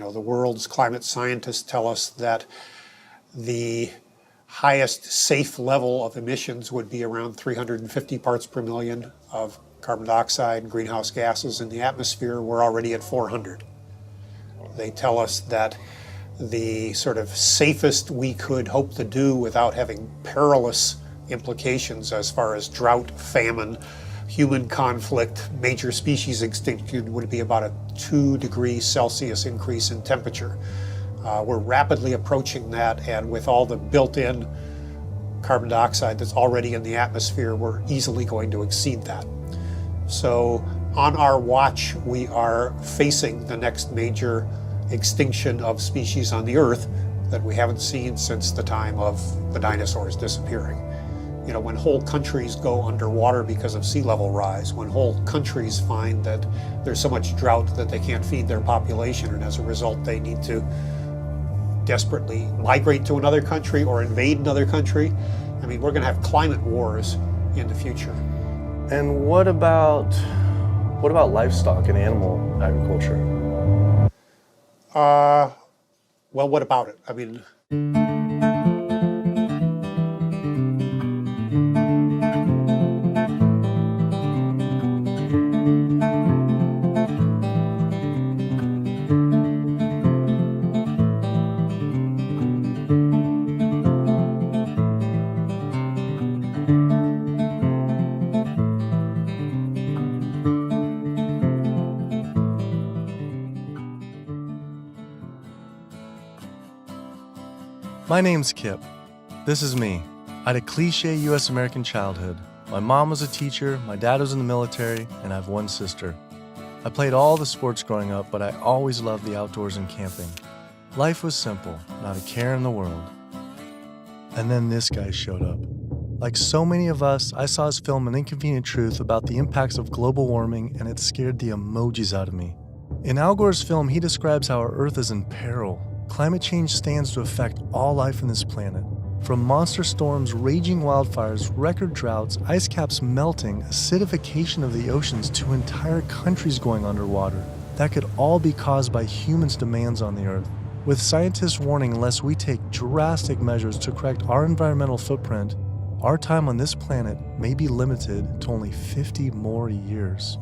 The world's climate scientists tell us that the highest safe level of emissions would be around 350 parts per million of carbon dioxide and greenhouse gases in the atmosphere. We're already at 400. They tell us that the sort of safest we could hope to do without having perilous implications as far as drought, famine, human conflict, major species extinction would be about a 2 degrees Celsius increase in temperature. We're rapidly approaching that, and with all the built-in carbon dioxide that's already in the atmosphere, we're easily going to exceed that. So on our watch, we are facing the next major extinction of species on the Earth that we haven't seen since the time of the dinosaurs disappearing. When whole countries go underwater because of sea level rise, when whole countries find that there's so much drought that they can't feed their population, and as a result they need to desperately migrate to another country or invade another country, we're going to have climate wars in the future. And what about livestock and animal agriculture? Well, what about it? My name's Kip. This is me. I had a cliche U.S. American childhood. My mom was a teacher, my dad was in the military, and I have one sister. I played all the sports growing up, but I always loved the outdoors and camping. Life was simple, not a care in the world. And then this guy showed up. Like so many of us, I saw his film An Inconvenient Truth about the impacts of global warming, and it scared the emojis out of me. In Al Gore's film, he describes how our Earth is in peril. Climate change stands to affect all life on this planet. From monster storms, raging wildfires, record droughts, ice caps melting, acidification of the oceans, to entire countries going underwater. That could all be caused by humans' demands on the Earth. With scientists warning unless we take drastic measures to correct our environmental footprint, our time on this planet may be limited to only 50 more years.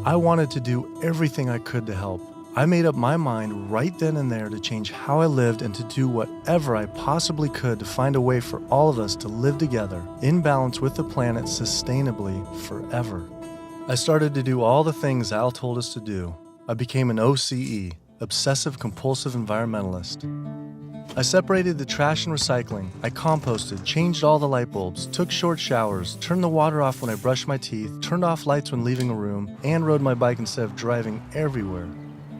I wanted to do everything I could to help. I made up my mind right then and there to change how I lived and to do whatever I possibly could to find a way for all of us to live together, in balance with the planet sustainably forever. I started to do all the things Al told us to do. I became an OCE, Obsessive Compulsive Environmentalist. I separated the trash and recycling. I composted, changed all the light bulbs, took short showers, turned the water off when I brushed my teeth, turned off lights when leaving a room, and rode my bike instead of driving everywhere.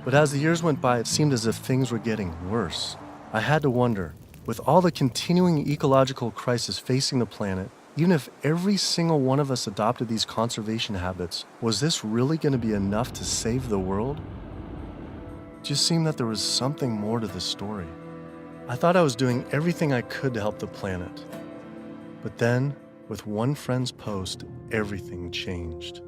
But as the years went by, it seemed as if things were getting worse. I had to wonder, with all the continuing ecological crisis facing the planet, even if every single one of us adopted these conservation habits, was this really going to be enough to save the world? It just seemed that there was something more to this story. I thought I was doing everything I could to help the planet. But then, with one friend's post, everything changed.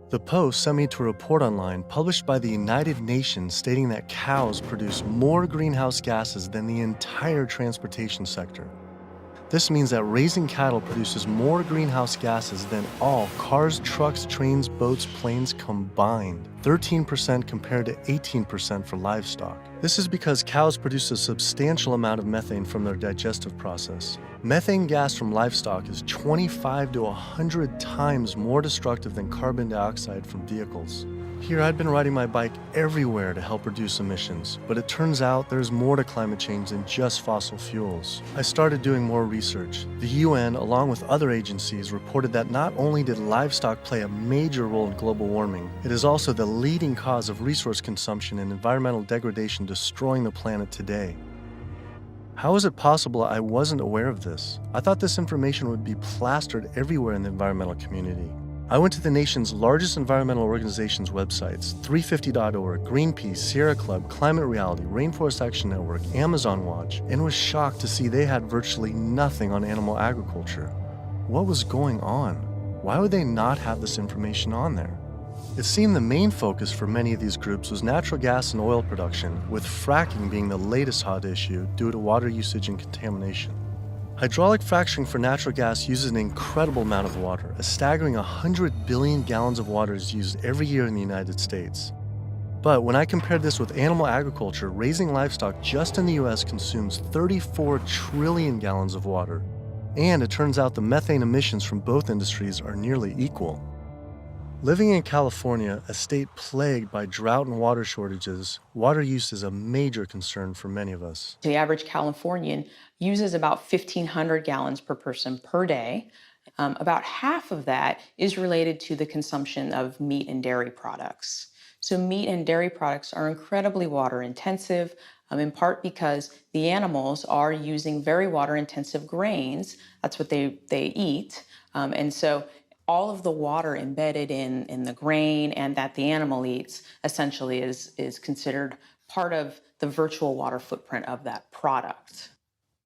The post sent me to a report online published by the United Nations stating that cows produce more greenhouse gases than the entire transportation sector. This means that raising cattle produces more greenhouse gases than all cars, trucks, trains, boats, planes combined, 13% compared to 18% for livestock. This is because cows produce a substantial amount of methane from their digestive process. Methane gas from livestock is 25 to 100 times more destructive than carbon dioxide from vehicles. Here, I'd been riding my bike everywhere to help reduce emissions, but it turns out there's more to climate change than just fossil fuels. I started doing more research. The UN, along with other agencies, reported that not only did livestock play a major role in global warming, it is also the leading cause of resource consumption and environmental degradation destroying the planet today. How is it possible I wasn't aware of this? I thought this information would be plastered everywhere in the environmental community. I went to the nation's largest environmental organizations' websites, 350.org, Greenpeace, Sierra Club, Climate Reality, Rainforest Action Network, Amazon Watch, and was shocked to see they had virtually nothing on animal agriculture. What was going on? Why would they not have this information on there? It seemed the main focus for many of these groups was natural gas and oil production, with fracking being the latest hot issue due to water usage and contamination. Hydraulic fracturing for natural gas uses an incredible amount of water. A staggering 100 billion gallons of water is used every year in the United States. But when I compared this with animal agriculture, raising livestock just in the US consumes 34 trillion gallons of water. And it turns out the methane emissions from both industries are nearly equal. Living in California, a state plagued by drought and water shortages, water use is a major concern for many of us. The average Californian uses about 1,500 gallons per person per day. About half of that is related to the consumption of meat and dairy products. So meat and dairy products are incredibly water intensive, in part because the animals are using very water intensive grains. That's what they eat. And so all of the water embedded in the grain and that the animal eats essentially is considered part of the virtual water footprint of that product.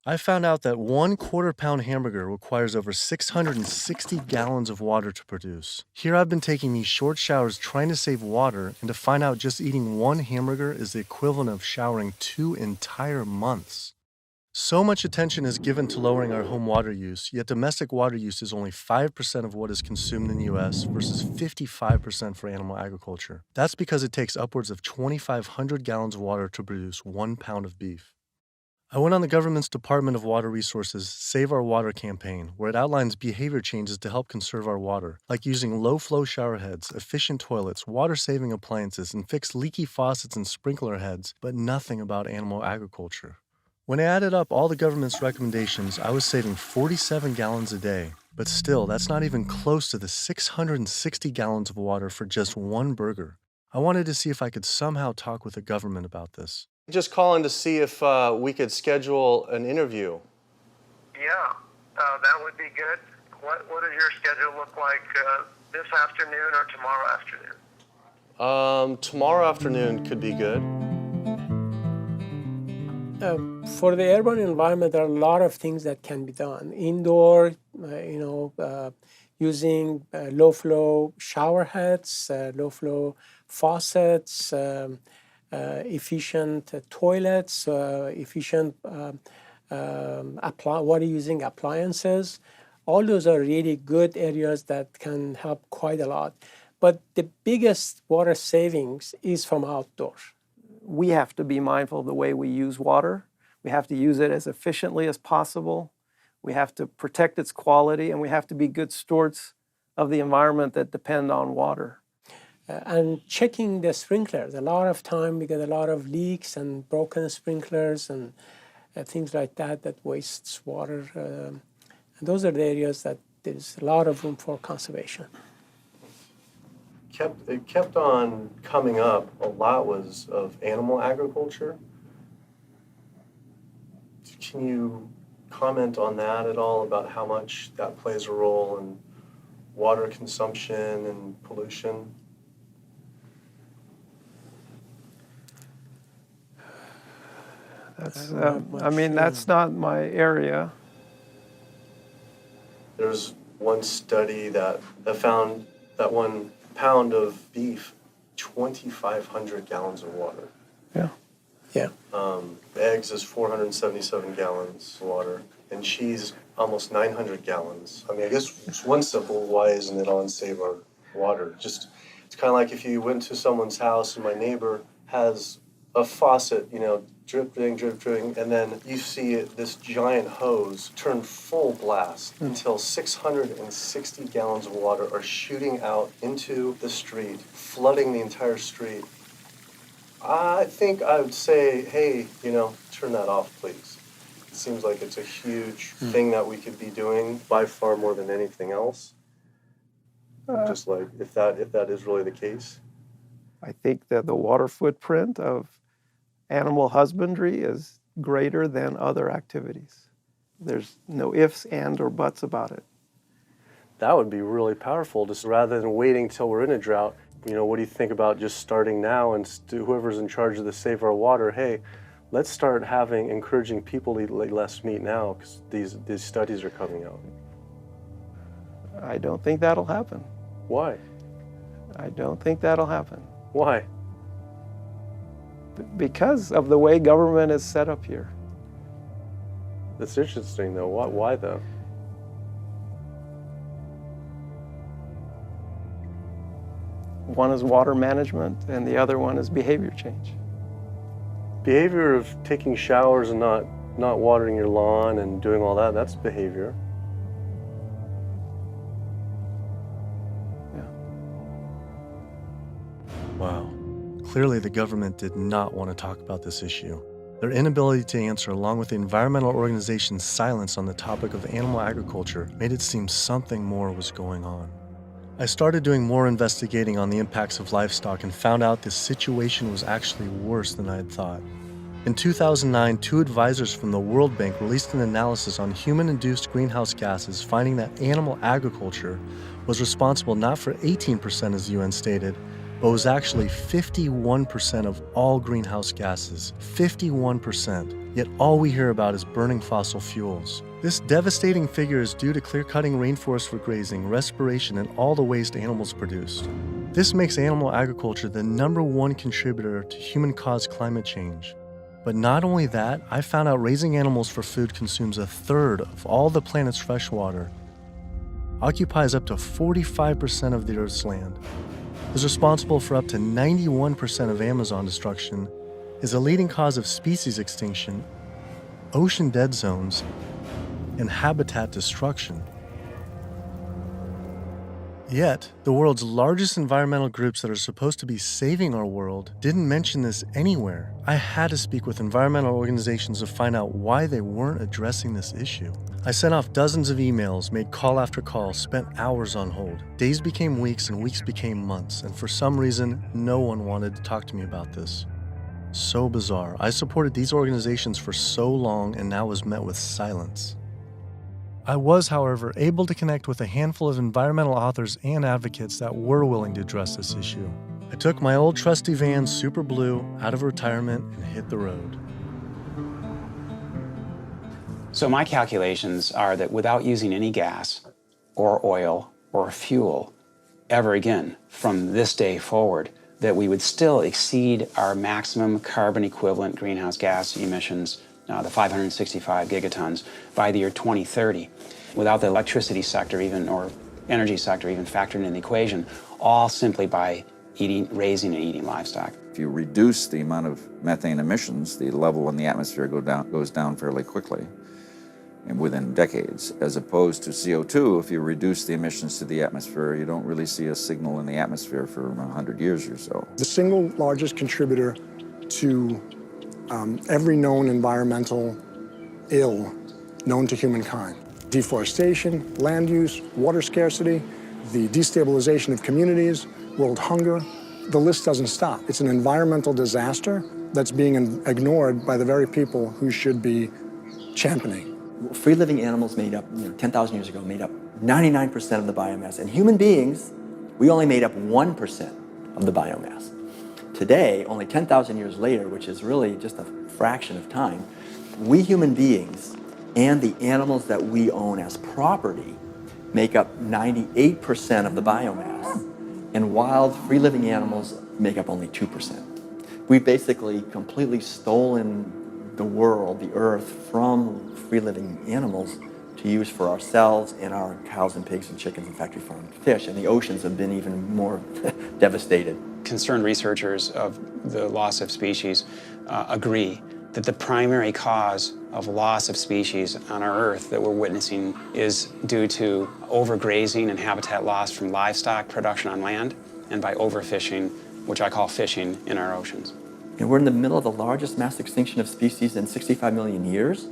I found out that 1/4 pound hamburger requires over 660 gallons of water to produce. Here I've been taking these short showers trying to save water, and to find out just eating one hamburger is the equivalent of showering 2 entire months. So much attention is given to lowering our home water use, yet domestic water use is only 5% of what is consumed in the US versus 55% for animal agriculture. That's because it takes upwards of 2,500 gallons of water to produce 1 pound of beef. I went on the government's Department of Water Resources Save Our Water campaign, where it outlines behavior changes to help conserve our water, like using low-flow shower heads, efficient toilets, water-saving appliances, and fix leaky faucets and sprinkler heads, but nothing about animal agriculture. When I added up all the government's recommendations, I was saving 47 gallons a day. But still, that's not even close to the 660 gallons of water for just one burger. I wanted to see if I could somehow talk with the government about this. Just calling to see if we could schedule an interview. Yeah, that would be good. What does your schedule look like this afternoon or tomorrow afternoon? Tomorrow afternoon could be good. For the urban environment, there are a lot of things that can be done. Indoor, using low-flow shower heads, low-flow faucets, efficient toilets, efficient water using appliances. All those are really good areas that can help quite a lot. But the biggest water savings is from outdoor. We have to be mindful of the way we use water. We have to use it as efficiently as possible. We have to protect its quality, and we have to be good stewards of the environment that depend on water. And checking the sprinklers. A lot of time we get a lot of leaks and broken sprinklers and things like that wastes water. And those are the areas that there's a lot of room for conservation. It kept on coming up. A lot was of animal agriculture. Can you comment on that at all, about how much that plays a role in water consumption and pollution? That's, that's not my area. There's one study that found that 1 pound of beef, 2,500 gallons of water. Yeah. Yeah. Eggs is 477 gallons of water, and cheese almost 900 gallons. I mean, I guess it's one simple, why isn't it on Save Our Water? Just, it's kind of like if you went to someone's house and my neighbor has a faucet, dripping, and then you see this giant hose turn full blast until 660 gallons of water are shooting out into the street, flooding the entire street. I think I would say, hey, turn that off, please. It seems like it's a huge thing that we could be doing by far more than anything else. Just like, if that is really the case. I think that the water footprint of animal husbandry is greater than other activities. There's no ifs, and, or buts about it. That would be really powerful, just rather than waiting till we're in a drought. What do you think about just starting now, and whoever's in charge of the Save Our Water, hey, let's start encouraging people to eat less meat now, because these studies are coming out. I don't think that'll happen. Why? I don't think that'll happen. Why? Because of the way government is set up here. That's interesting, though. Why though? One is water management, and the other one is behavior change. Behavior of taking showers and not watering your lawn and doing all that, that's behavior. Yeah. Wow. Clearly the government did not want to talk about this issue. Their inability to answer, along with the environmental organization's silence on the topic of animal agriculture, made it seem something more was going on. I started doing more investigating on the impacts of livestock and found out the situation was actually worse than I had thought. In 2009, 2 advisors from the World Bank released an analysis on human-induced greenhouse gases, finding that animal agriculture was responsible not for 18%, as the UN stated, but was actually 51% of all greenhouse gases. 51%. Yet all we hear about is burning fossil fuels. This devastating figure is due to clear-cutting rainforests for grazing, respiration, and all the waste animals produced. This makes animal agriculture the #1 contributor to human-caused climate change. But not only that, I found out raising animals for food consumes 1/3 of all the planet's fresh water, occupies up to 45% of the Earth's land, is responsible for up to 91% of Amazon destruction, is a leading cause of species extinction, ocean dead zones, and habitat destruction. Yet, the world's largest environmental groups that are supposed to be saving our world didn't mention this anywhere. I had to speak with environmental organizations to find out why they weren't addressing this issue. I sent off dozens of emails, made call after call, spent hours on hold. Days became weeks and weeks became months, and for some reason, no one wanted to talk to me about this. So bizarre. I supported these organizations for so long and now was met with silence. I was, however, able to connect with a handful of environmental authors and advocates that were willing to address this issue. I took my old trusty van, Super Blue, out of retirement and hit the road. So my calculations are that without using any gas or oil or fuel ever again from this day forward, that we would still exceed our maximum carbon equivalent greenhouse gas emissions, the 565 gigatons, by the year 2030, without the electricity sector even, or energy sector even factored in the equation, all simply by raising and eating livestock. If you reduce the amount of methane emissions, the level in the atmosphere goes down fairly quickly and within decades, as opposed to CO2. If you reduce the emissions to the atmosphere, you don't really see a signal in the atmosphere for 100 years or so. The single largest contributor to every known environmental ill known to humankind: deforestation, land use, water scarcity, the destabilization of communities, world hunger. The list doesn't stop. It's an environmental disaster that's being ignored by the very people who should be championing. Free-living animals made up, 10,000 years ago, made up 99% of the biomass. And human beings, we only made up 1% of the biomass. Today, only 10,000 years later, which is really just a fraction of time, we human beings and the animals that we own as property make up 98% of the biomass. And wild, free-living animals make up only 2%. We've basically completely stolen the world, the earth, from free-living animals to use for ourselves and our cows and pigs and chickens and factory farmed fish. And the oceans have been even more devastated. Concerned researchers of the loss of species agree that the primary cause of loss of species on our Earth that we're witnessing is due to overgrazing and habitat loss from livestock production on land and by overfishing, which I call fishing, in our oceans. And we're in the middle of the largest mass extinction of species in 65 million years.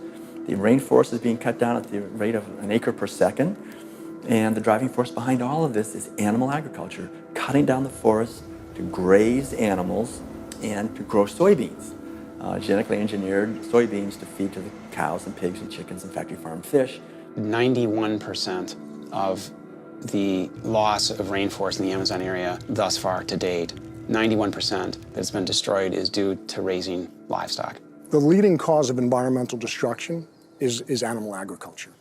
The rainforest is being cut down at the rate of an acre per second. And the driving force behind all of this is animal agriculture, cutting down the forest to graze animals and to grow soybeans, genetically engineered soybeans to feed to the cows and pigs and chickens and factory farmed fish. 91% of the loss of rainforest in the Amazon area thus far to date, 91% that's been destroyed is due to raising livestock. The leading cause of environmental destruction is animal agriculture.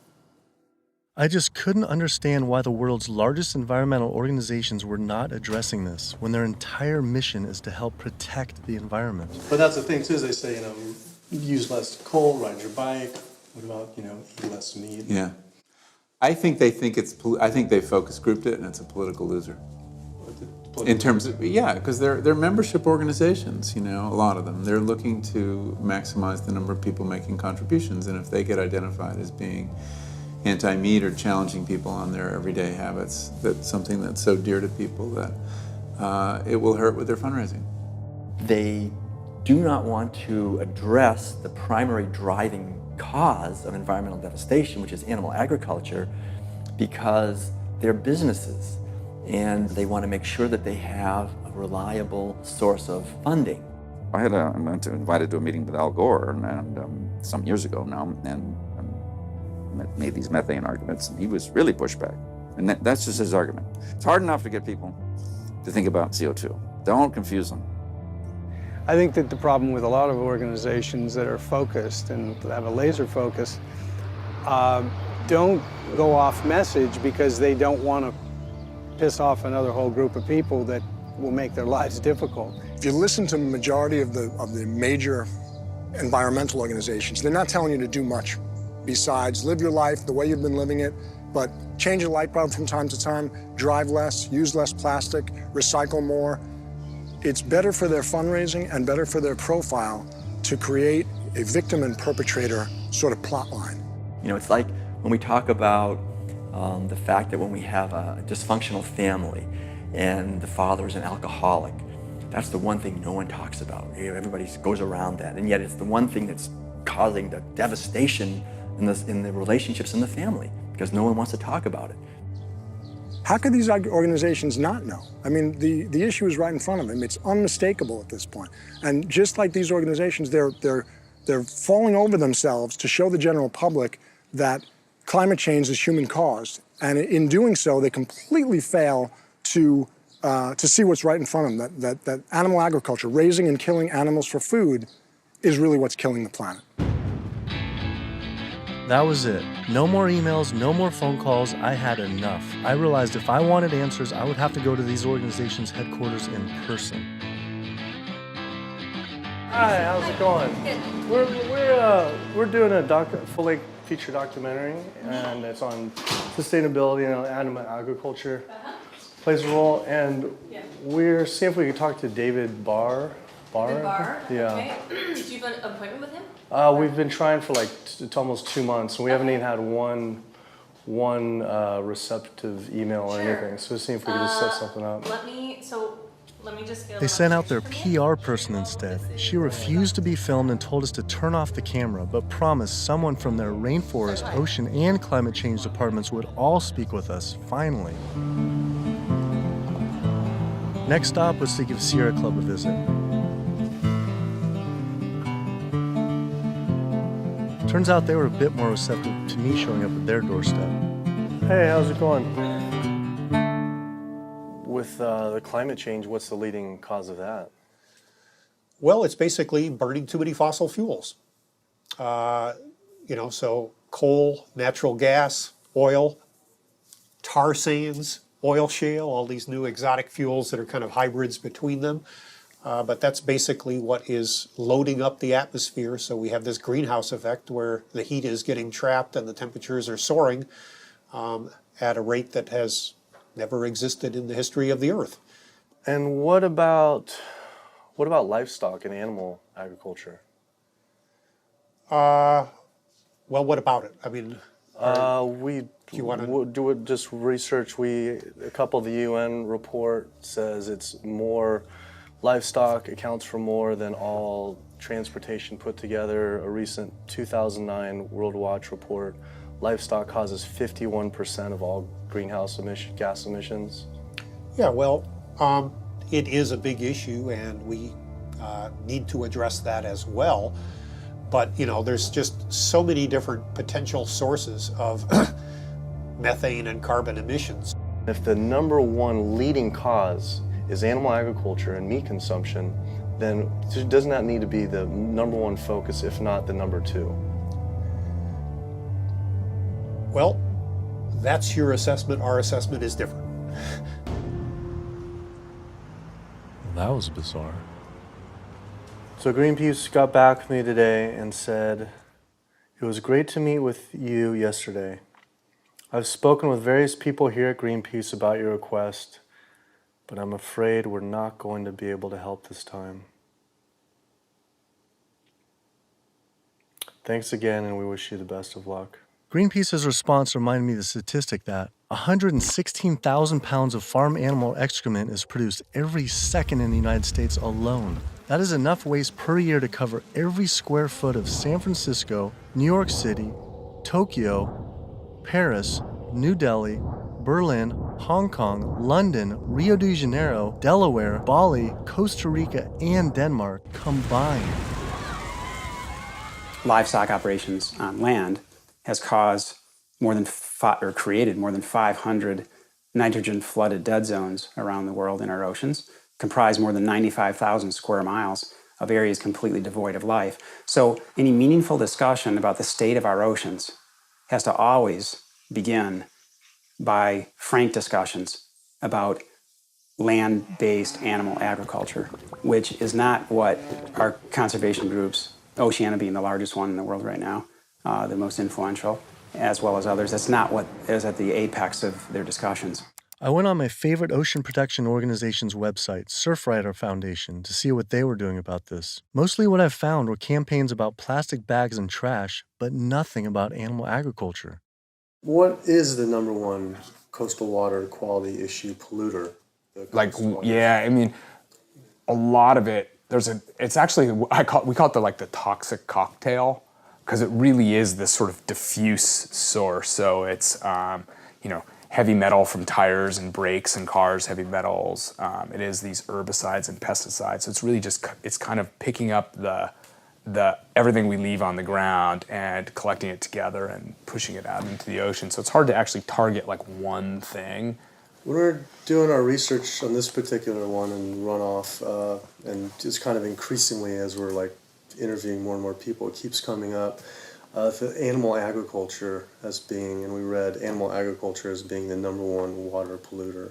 I just couldn't understand why the world's largest environmental organizations were not addressing this when their entire mission is to help protect the environment. But that's the thing too, is they say, use less coal, ride your bike. What about, eat less meat? Yeah. I think they focus grouped it and it's a political loser. In terms of, because they're membership organizations, a lot of them. They're looking to maximize the number of people making contributions, and if they get identified as being anti-meat or challenging people on their everyday habits, that's something that's so dear to people that it will hurt with their fundraising. They do not want to address the primary driving cause of environmental devastation, which is animal agriculture, because they're businesses. And they want to make sure that they have a reliable source of funding. I went invited to a meeting with Al Gore and some years ago now, and made these methane arguments, and he was really pushed back. And that's just his argument. It's hard enough to get people to think about CO2. Don't confuse them. I think that the problem with a lot of organizations that are focused and have a laser focus don't go off message because they don't want to piss off another whole group of people that will make their lives difficult. If you listen to the majority of the major environmental organizations, they're not telling you to do much besides live your life the way you've been living it, but change your light bulb from time to time, drive less, use less plastic, recycle more. It's better for their fundraising and better for their profile to create a victim and perpetrator sort of plot line. It's like when we talk about the fact that when we have a dysfunctional family and the father is an alcoholic, that's the one thing no one talks about. Everybody goes around that, and yet it's the one thing that's causing the devastation in the relationships in the family, because no one wants to talk about it. How could these organizations not know? I mean, the issue is right in front of them. It's unmistakable at this point. And just like these organizations, they're falling over themselves to show the general public that climate change is human-caused, and in doing so, they completely fail to see what's right in front of them, that animal agriculture, raising and killing animals for food, is really what's killing the planet. That was it. No more emails, no more phone calls. I had enough. I realized if I wanted answers, I would have to go to these organizations' headquarters in person. Hi, how's it going? We're doing a full-length feature documentary, and it's on sustainability and animal agriculture plays a role. And we're seeing if we can talk to David Barr. David Barr? Yeah. Okay. Did you have an appointment with him? We've been trying for like almost 2 months, and we haven't even had one receptive email or anything. So we're seeing if we can just set something up. Let me just get They sent out their PR person instead. She refused to be filmed and told us to turn off the camera, but promised someone from their rainforest, ocean, and climate change departments would all speak with us, finally. Next stop was to give Sierra Club a visit. Turns out they were a bit more receptive to me showing up at their doorstep. Hey, how's it going? With the climate change, what's the leading cause of that? Well, it's basically burning too many fossil fuels. So coal, natural gas, oil, tar sands, oil shale, all these new exotic fuels that are kind of hybrids between them. But that's basically what is loading up the atmosphere. So we have this greenhouse effect where the heat is getting trapped and the temperatures are soaring at a rate that has never existed in the history of the Earth. And what about livestock and animal agriculture? Well, what about it? I mean, do it just research. A couple of the UN report says it's more. Livestock accounts for more than all transportation put together. A recent 2009 World Watch report, livestock causes 51% of all greenhouse gas emissions. Yeah, well, it is a big issue, and we need to address that as well. But, there's just so many different potential sources of methane and carbon emissions. If the number one leading cause is animal agriculture and meat consumption, then doesn't that need to be the number one focus, if not the number two? Well, That's your assessment. Our assessment is different. Well, that was bizarre. So Greenpeace got back with me today and said, "It was great to meet with you yesterday. I've spoken with various people here at Greenpeace about your request, but I'm afraid we're not going to be able to help this time. Thanks again, and we wish you the best of luck." Greenpeace's response reminded me of the statistic that 116,000 pounds of farm animal excrement is produced every second in the United States alone. That is enough waste per year to cover every square foot of San Francisco, New York City, Tokyo, Paris, New Delhi, Berlin, Hong Kong, London, Rio de Janeiro, Delaware, Bali, Costa Rica, and Denmark combined. Livestock operations on land has caused created more than 500 nitrogen-flooded dead zones around the world in our oceans, comprise more than 95,000 square miles of areas completely devoid of life. So any meaningful discussion about the state of our oceans has to always begin by frank discussions about land-based animal agriculture, which is not what our conservation groups, Oceana being the largest one in the world right now, the most influential, as well as others, that's not what is at the apex of their discussions. I went on my favorite ocean protection organization's website, Surfrider Foundation, to see what they were doing about this. Mostly what I found were campaigns about plastic bags and trash, but nothing about animal agriculture. What is the number one coastal water quality issue polluter? I mean, a lot of it, it's actually, we call it the toxic cocktail, because it really is this sort of diffuse source. So it's, heavy metal from tires and brakes and cars, heavy metals. It is these herbicides and pesticides. So it's really it's kind of picking up the everything we leave on the ground and collecting it together and pushing it out into the ocean. So it's hard to actually target one thing. When we're doing our research on this particular one and runoff, and just kind of increasingly as we're interviewing more and more people, it keeps coming up. The animal agriculture as being, and we read animal agriculture as being the number one water polluter,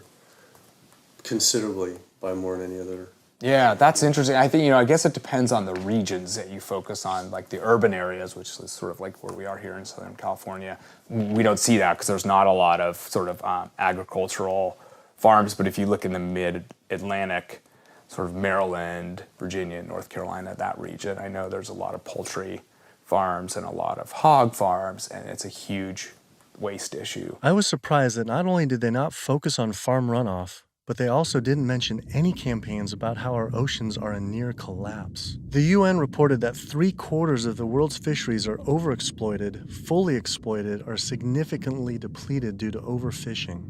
considerably by more than any other. Yeah, that's interesting. I think, I guess it depends on the regions that you focus on, like the urban areas, which is sort of like where we are here in Southern California. We don't see that because there's not a lot of sort of agricultural farms. But if you look in the mid-Atlantic, sort of Maryland, Virginia, North Carolina, that region, I know there's a lot of poultry farms and a lot of hog farms, and it's a huge waste issue. I was surprised that not only did they not focus on farm runoff, but they also didn't mention any campaigns about how our oceans are in near collapse. The UN reported that 3/4 of the world's fisheries are overexploited, fully exploited, or significantly depleted due to overfishing.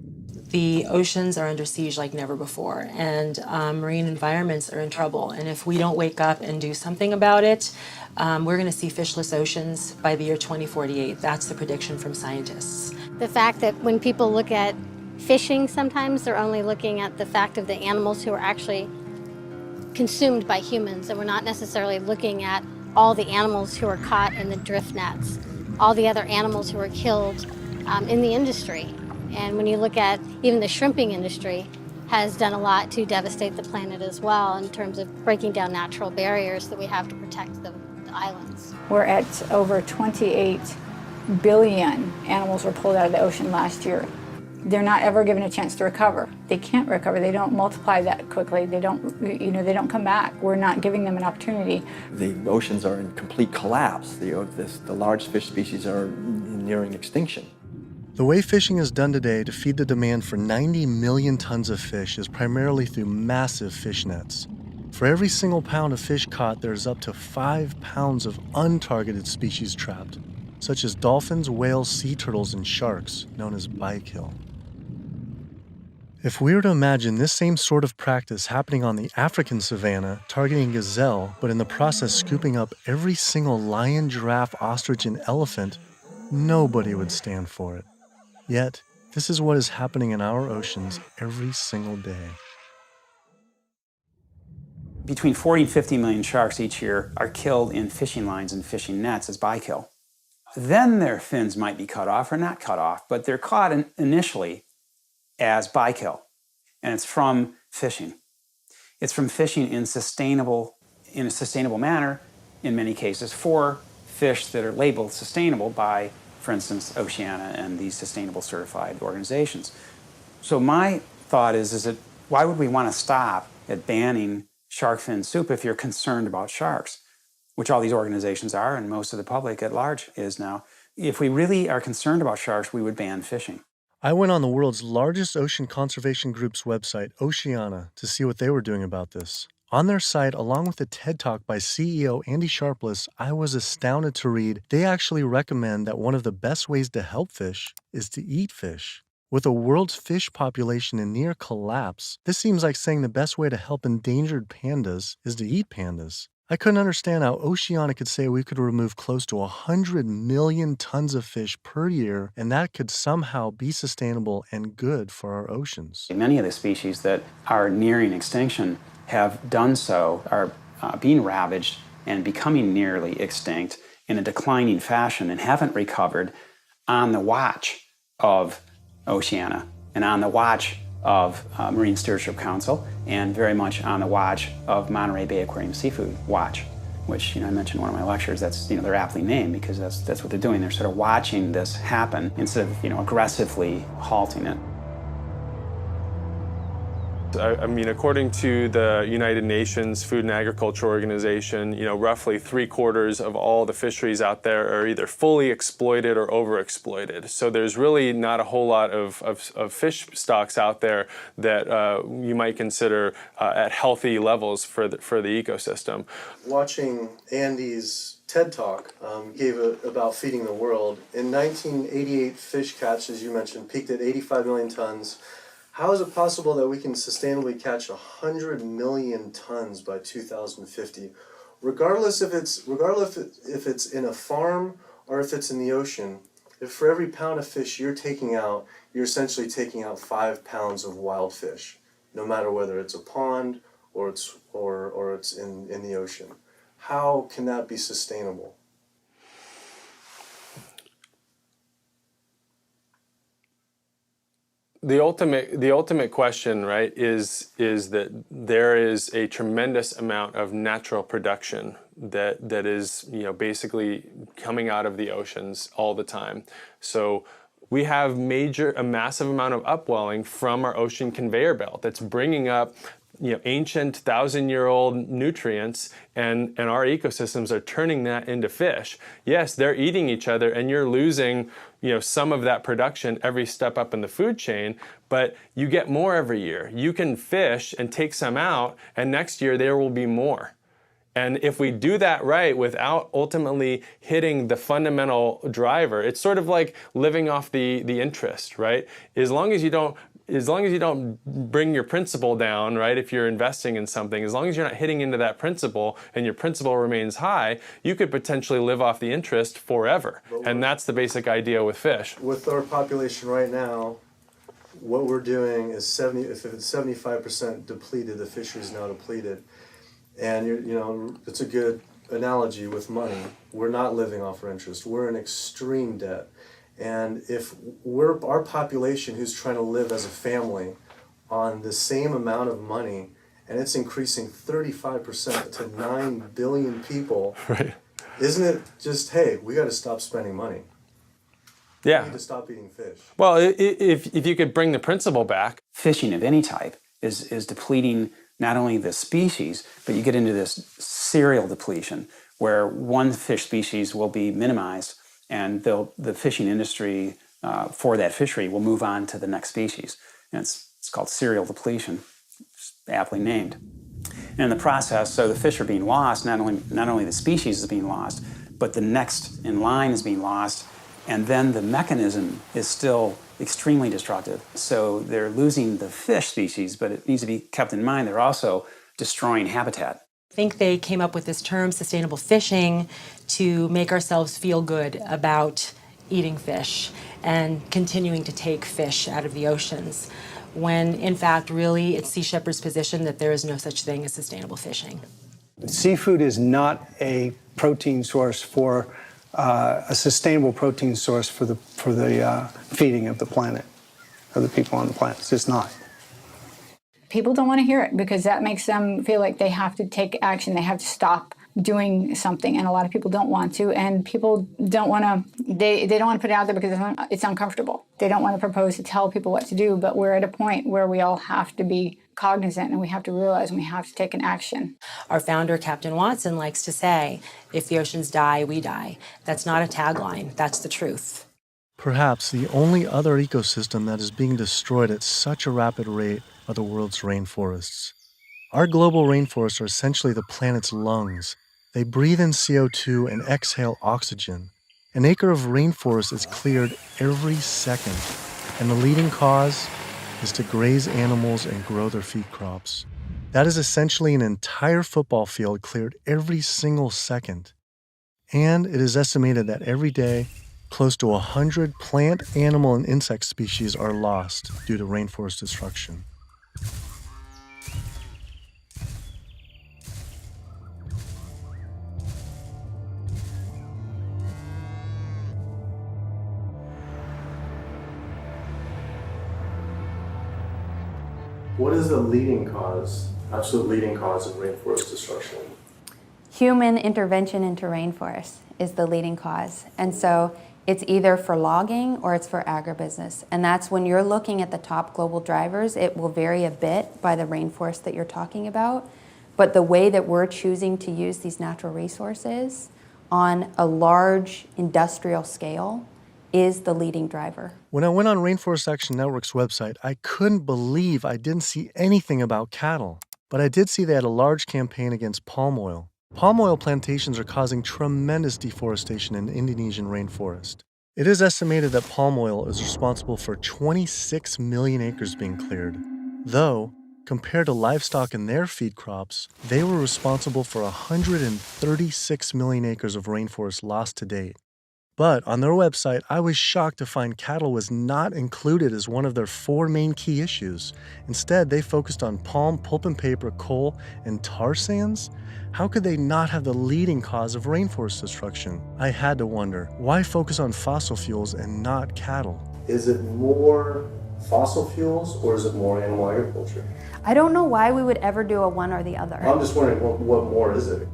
The oceans are under siege like never before, and marine environments are in trouble. And if we don't wake up and do something about it, we're going to see fishless oceans by the year 2048. That's the prediction from scientists. The fact that when people look at fishing, sometimes they're only looking at the fact of the animals who are actually consumed by humans, and we're not necessarily looking at all the animals who are caught in the drift nets, all the other animals who are killed in the industry. And when you look at even the shrimping industry has done a lot to devastate the planet as well in terms of breaking down natural barriers that we have to protect the islands. We're at over 28 billion animals were pulled out of the ocean last year. They're not ever given a chance to recover. They can't recover. They don't multiply that quickly. They don't come back. We're not giving them an opportunity. The oceans are in complete collapse. The large fish species are nearing extinction. The way fishing is done today to feed the demand for 90 million tons of fish is primarily through massive fish nets. For every single pound of fish caught, there's up to 5 pounds of untargeted species trapped, such as dolphins, whales, sea turtles, and sharks, known as bykill. If we were to imagine this same sort of practice happening on the African savanna, targeting gazelle, but in the process scooping up every single lion, giraffe, ostrich, and elephant, nobody would stand for it. Yet, this is what is happening in our oceans every single day. Between 40 and 50 million sharks each year are killed in fishing lines and fishing nets as bykill. then their fins might be cut off or not cut off, but they're caught initially as bykill, and it's from fishing. It's from fishing in a sustainable manner, in many cases, for fish that are labeled sustainable by, for instance, Oceana and these sustainable certified organizations. So my thought is that why would we want to stop at banning shark fin soup if you're concerned about sharks, which all these organizations are and most of the public at large is now. If we really are concerned about sharks, we would ban fishing. I went on the world's largest ocean conservation group's website, Oceana, to see what they were doing about this. On their site, along with a TED Talk by CEO Andy Sharpless, I was astounded to read they actually recommend that one of the best ways to help fish is to eat fish. With the world's fish population in near collapse, this seems like saying the best way to help endangered pandas is to eat pandas. I couldn't understand how Oceana could say we could remove close to 100 million tons of fish per year, and that could somehow be sustainable and good for our oceans. Many of the species that are nearing extinction have done so, are being ravaged and becoming nearly extinct in a declining fashion and haven't recovered on the watch of Oceana and on the watch of Marine Stewardship Council and very much on the watch of Monterey Bay Aquarium Seafood Watch, which I mentioned in one of my lectures. That's they're aptly named because that's what they're doing. They're sort of watching this happen instead of aggressively halting it. I mean, according to the United Nations Food and Agriculture Organization, roughly 3/4 of all the fisheries out there are either fully exploited or overexploited. So there's really not a whole lot of fish stocks out there that you might consider at healthy levels for the ecosystem. Watching Andy's TED Talk gave about feeding the world. In 1988, fish catch, as you mentioned, peaked at 85 million tons. How is it possible that we can sustainably catch 100 million tons by 2050, regardless if it's in a farm or if it's in the ocean? If for every pound of fish you're taking out, you're essentially taking out 5 pounds of wild fish, no matter whether it's a pond or it's in the ocean. How can that be sustainable? The ultimate question, right, is that there is a tremendous amount of natural production that is basically coming out of the oceans all the time. So we have a massive amount of upwelling from our ocean conveyor belt that's bringing up ancient 1,000-year-old nutrients, and our ecosystems are turning that into fish. Yes, they're eating each other, and you're losing some of that production every step up in the food chain, but you get more every year. You can fish and take some out, and next year there will be more. And if we do that right without ultimately hitting the fundamental driver, it's sort of like living off the interest, right? As long as you don't bring your principal down, right, if you're investing in something, as long as you're not hitting into that principal and your principal remains high, you could potentially live off the interest forever. And that's the basic idea with fish. With our population right now, what we're doing is if it's 75% depleted, the fishery is now depleted. And it's a good analogy with money. We're not living off our interest. We're in extreme debt. And if our population who's trying to live as a family on the same amount of money, and it's increasing 35% to 9 billion people, right? Isn't it just, hey, we got to stop spending money? Yeah. We need to stop eating fish. Well, if you could bring the principle back. Fishing of any type is depleting not only the species, but you get into this serial depletion where one fish species will be minimized and the fishing industry for that fishery will move on to the next species. And it's called serial depletion, aptly named. And in the process, so the fish are being lost, not only the species is being lost, but the next in line is being lost, and then the mechanism is still extremely destructive. So they're losing the fish species, but it needs to be kept in mind they're also destroying habitat. I think they came up with this term, sustainable fishing, to make ourselves feel good about eating fish and continuing to take fish out of the oceans, when in fact, really, it's Sea Shepherd's position that there is no such thing as sustainable fishing. Seafood is not a protein source for a sustainable protein source for the feeding of the planet, of the people on the planet. It's just not. People don't want to hear it because that makes them feel like they have to take action. They have to stop doing something, and a lot of people don't want to, and people don't want to, they don't want to put it out there because it's uncomfortable. They don't want to propose to tell people what to do, but we're at a point where we all have to be cognizant and we have to realize and we have to take an action. Our founder, Captain Watson, likes to say, if the oceans die, we die. That's not a tagline, that's the truth. Perhaps the only other ecosystem that is being destroyed at such a rapid rate are the world's rainforests. Our global rainforests are essentially the planet's lungs. They breathe in CO2 and exhale oxygen. An acre of rainforest is cleared every second, and the leading cause is to graze animals and grow their feed crops. That is essentially an entire football field cleared every single second. And it is estimated that every day, close to 100 plant, animal, and insect species are lost due to rainforest destruction. What is the leading cause, absolute leading cause of rainforest destruction? Human intervention into rainforests is the leading cause. And so it's either for logging or it's for agribusiness. And that's when you're looking at the top global drivers, it will vary a bit by the rainforest that you're talking about. But the way that we're choosing to use these natural resources on a large industrial scale is the leading driver. When I went on Rainforest Action Network's website, I couldn't believe I didn't see anything about cattle. But I did see they had a large campaign against palm oil. Palm oil plantations are causing tremendous deforestation in the Indonesian rainforest. It is estimated that palm oil is responsible for 26 million acres being cleared. Though, compared to livestock and their feed crops, they were responsible for 136 million acres of rainforest lost to date. But on their website, I was shocked to find cattle was not included as one of their 4 main key issues. Instead, they focused on palm, pulp and paper, coal, and tar sands. How could they not have the leading cause of rainforest destruction? I had to wonder, why focus on fossil fuels and not cattle? Is it more fossil fuels or is it more animal agriculture? I don't know why we would ever do a one or the other. I'm just wondering, what more is it?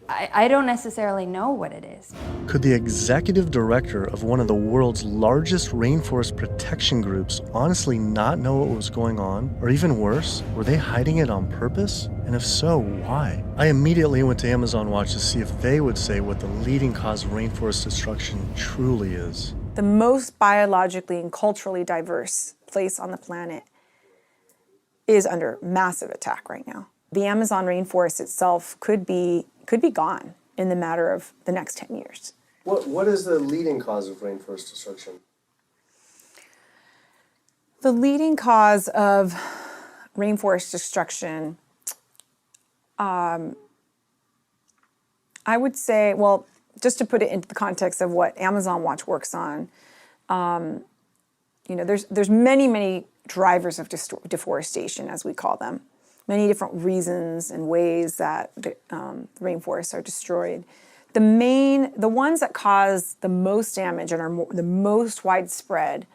I don't necessarily know what it is. Could the executive director of one of the world's largest rainforest protection groups honestly not know what was going on? Or even worse, were they hiding it on purpose? And if so, why? I immediately went to Amazon Watch to see if they would say what the leading cause of rainforest destruction truly is. The most biologically and culturally diverse place on the planet is under massive attack right now. The Amazon rainforest itself could be gone in the matter of the next 10 years. What is the leading cause of rainforest destruction? The leading cause of rainforest destruction, I would say, well, just to put it into the context of what Amazon Watch works on, there's many drivers of deforestation, as we call them. Many different reasons and ways that the rainforests are destroyed. The ones that cause the most damage and are the most widespread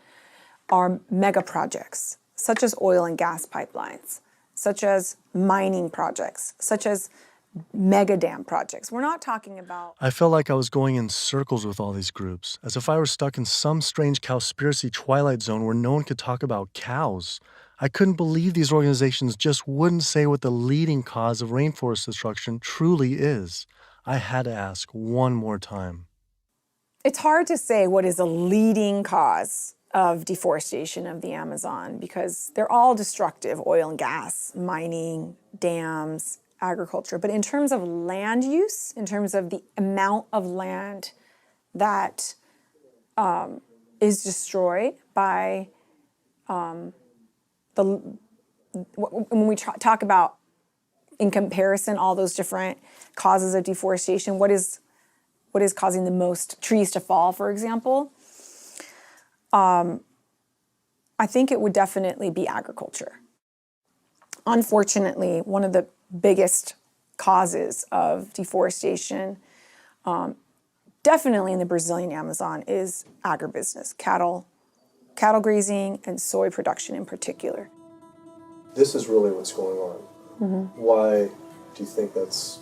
are mega projects, such as oil and gas pipelines, such as mining projects, such as mega dam projects. We're not talking about... I felt like I was going in circles with all these groups, as if I were stuck in some strange Cowspiracy twilight zone where no one could talk about cows. I couldn't believe these organizations just wouldn't say what the leading cause of rainforest destruction truly is. I had to ask one more time. It's hard to say what is the leading cause of deforestation of the Amazon because they're all destructive: oil and gas, mining, dams, agriculture. But in terms of land use, in terms of the amount of land that is destroyed by when we talk about, in comparison, all those different causes of deforestation, what is causing the most trees to fall, for example, I think it would definitely be agriculture. Unfortunately, one of the biggest causes of deforestation Definitely in the Brazilian Amazon is agribusiness, cattle grazing, and soy production in particular. This is really what's going on. Why do you think that's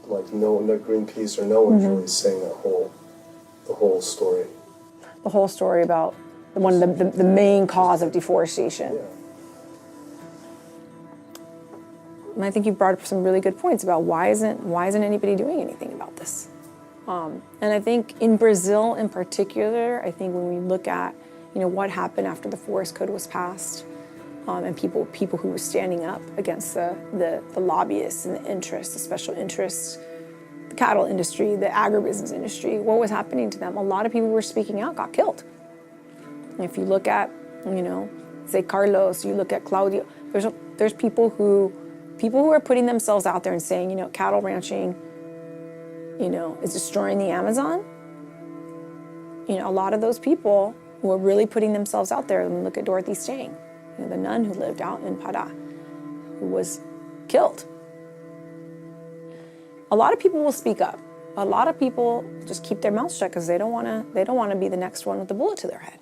like no Greenpeace or no one's really saying the whole story? The whole story about one of the main cause of deforestation. Yeah. And I think you brought up some really good points about why isn't anybody doing anything about this? And I think in Brazil in particular, I think when we look at what happened after the forest code was passed, and people who were standing up against the lobbyists and the interests, the special interests, the cattle industry, the agribusiness industry, what was happening to them? A lot of people who were speaking out got killed. And if you look at, say Carlos, you look at Claudio, there's people who are putting themselves out there and saying, cattle ranching, is destroying the Amazon. A lot of those people who are really putting themselves out there, and look at Dorothy Stang, the nun who lived out in Pará, who was killed. A lot of people will speak up. A lot of people just keep their mouths shut because they don't want to be the next one with the bullet to their head.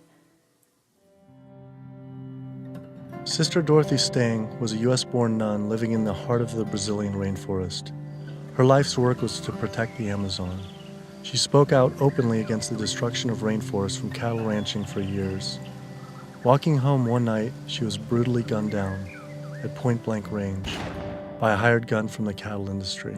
Sister Dorothy Stang was a U.S.-born nun living in the heart of the Brazilian rainforest. Her life's work was to protect the Amazon. She spoke out openly against the destruction of rainforests from cattle ranching for years. Walking home one night, she was brutally gunned down at point-blank range by a hired gun from the cattle industry.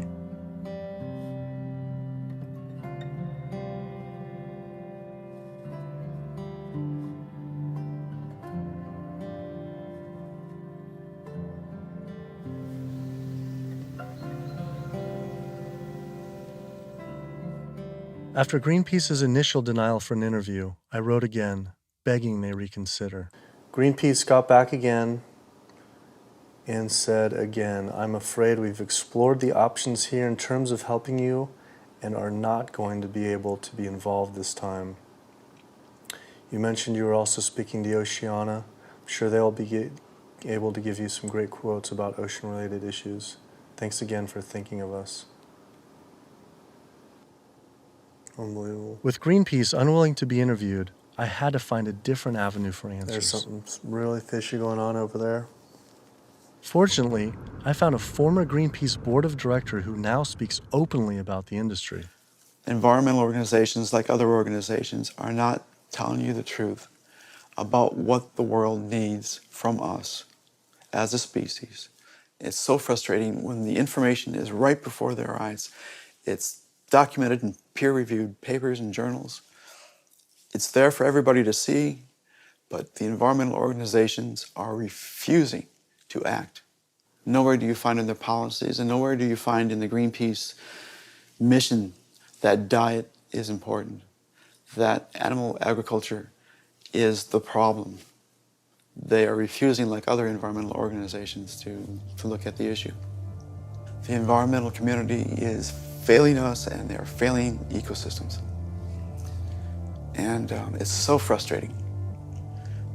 After Greenpeace's initial denial for an interview, I wrote again, begging they reconsider. Greenpeace got back again and said again, I'm afraid we've explored the options here in terms of helping you and are not going to be able to be involved this time. You mentioned you were also speaking to Oceana. I'm sure they'll be able to give you some great quotes about ocean-related issues. Thanks again for thinking of us. Unbelievable. With Greenpeace unwilling to be interviewed, I had to find a different avenue for answers. There's something really fishy going on over there. Fortunately, I found a former Greenpeace board of director who now speaks openly about the industry. Environmental organizations, like other organizations, are not telling you the truth about what the world needs from us as a species. It's so frustrating when the information is right before their eyes. It's documented in peer-reviewed papers and journals. It's there for everybody to see, but the environmental organizations are refusing to act. Nowhere do you find in their policies, and nowhere do you find in the Greenpeace mission that diet is important, that animal agriculture is the problem. They are refusing, like other environmental organizations, to look at the issue. The environmental community is failing us, and they're failing ecosystems. And it's so frustrating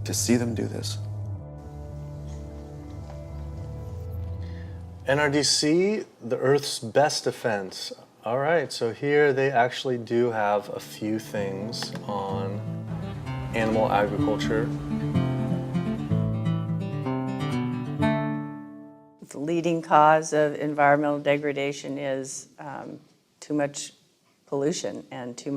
to see them do this. NRDC, the Earth's best defense. All right, so here they actually do have a few things on animal agriculture. The leading cause of environmental degradation is too much pollution and too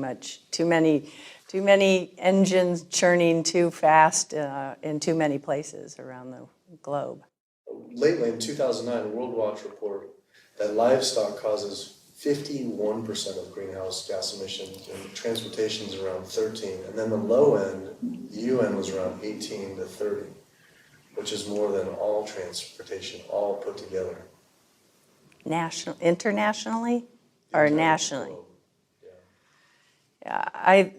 many engines churning too fast in too many places around the globe. Lately, in 2009, a World Watch report that livestock causes 51% of greenhouse gas emissions, and transportation is around 13, and then the low end, the UN was around 18 to 30, which is more than all transportation, all put together. Internationally or nationally? Yeah, I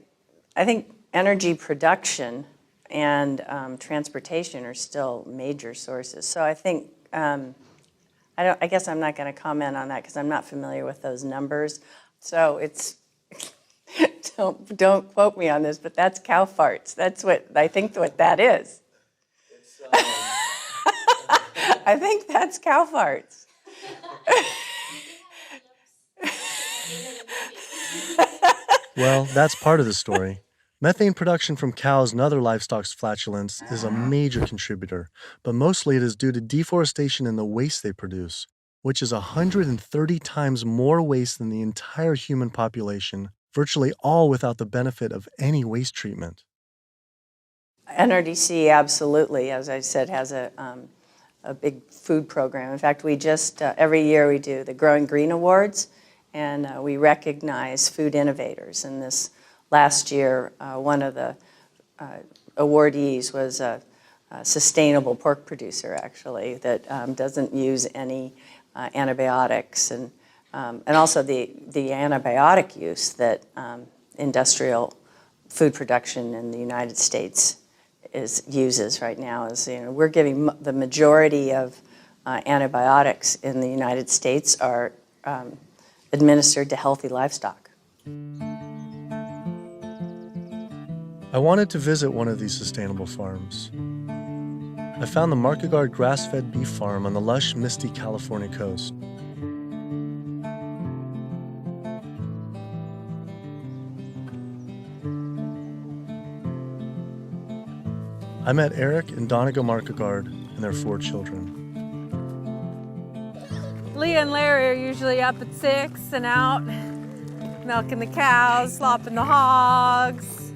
think energy production and transportation are still major sources. So I think, I guess I'm not going to comment on that because I'm not familiar with those numbers. So it's, don't quote me on this, but that's cow farts. That's what I think what that is. I think that's cow farts. Well, that's part of the story. Methane production from cows and other livestock's flatulence is a major contributor, but mostly it is due to deforestation and the waste they produce, which is 130 times more waste than the entire human population, virtually all without the benefit of any waste treatment. NRDC absolutely, as I said, has a big food program. In fact, we just, every year we do the Growing Green Awards, and we recognize food innovators. And this last year, one of the awardees was a sustainable pork producer, actually, that doesn't use any antibiotics, and also the antibiotic use that industrial food production in the United States uses right now. Is, we're giving the majority of antibiotics in the United States are administered to healthy livestock. I wanted to visit one of these sustainable farms. I found the Markegard grass-fed beef farm on the lush, misty California coast. I met Eric and Donegal Markegard and their 4 children. Leah and Larry are usually up at 6 and out, milking the cows, slopping the hogs.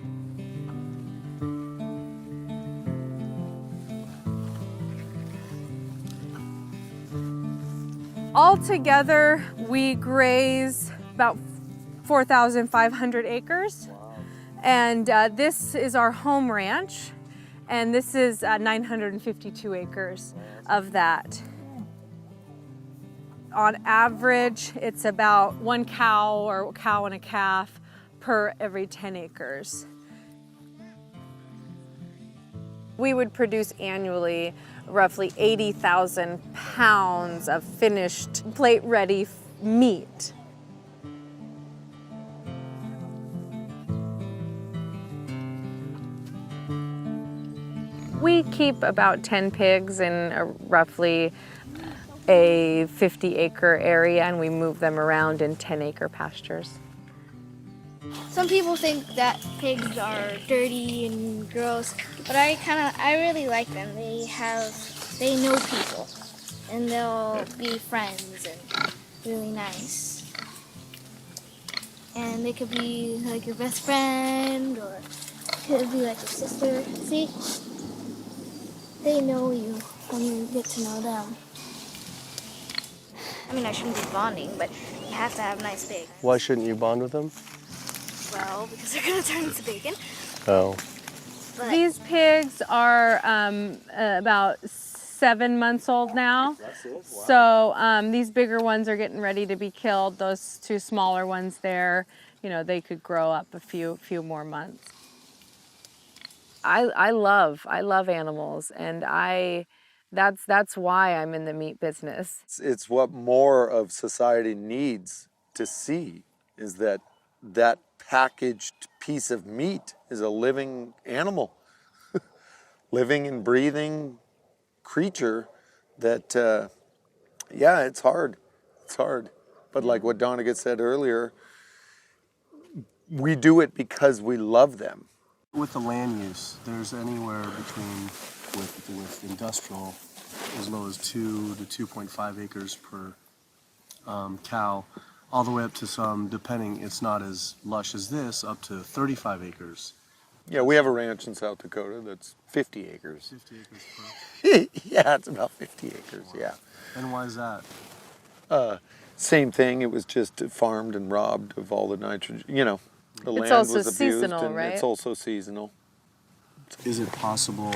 Altogether, we graze about 4,500 acres. Wow. And this is our home ranch, and this is 952 acres of that. On average, it's about 1 cow or a cow and a calf per every 10 acres. We would produce annually roughly 80,000 pounds of finished plate-ready meat. We keep about 10 pigs in roughly a 50-acre area, and we move them around in 10-acre pastures. Some people think that pigs are dirty and gross, but I really like them. They know people, and they'll be friends and really nice. And they could be like your best friend, or could be like your sister. See? They know you when you get to know them. I mean, I shouldn't be bonding, but you have to have nice pigs. Why shouldn't you bond with them? Well, because they're gonna turn into bacon. Oh. But these pigs are about 7 months old now. That's it? Wow. So these bigger ones are getting ready to be killed. Those 2 smaller ones there, they could grow up a few more months. I love animals, and that's why I'm in the meat business. It's what more of society needs to see, is that packaged piece of meat is a living animal, living and breathing creature that, yeah, it's hard. It's hard. But like what Donegal said earlier, we do it because we love them. With the land use, there's anywhere between, with industrial, as low as 2 to 2.5 acres per cow, all the way up to some, depending, it's not as lush as this, up to 35 acres. Yeah, we have a ranch in South Dakota that's 50 acres. 50 acres per? Yeah, it's about 50 acres, yeah. And why is that? Same thing, it was just farmed and robbed of all the nitrogen, the land also was abused, seasonal, and right? it's also seasonal. Is it possible,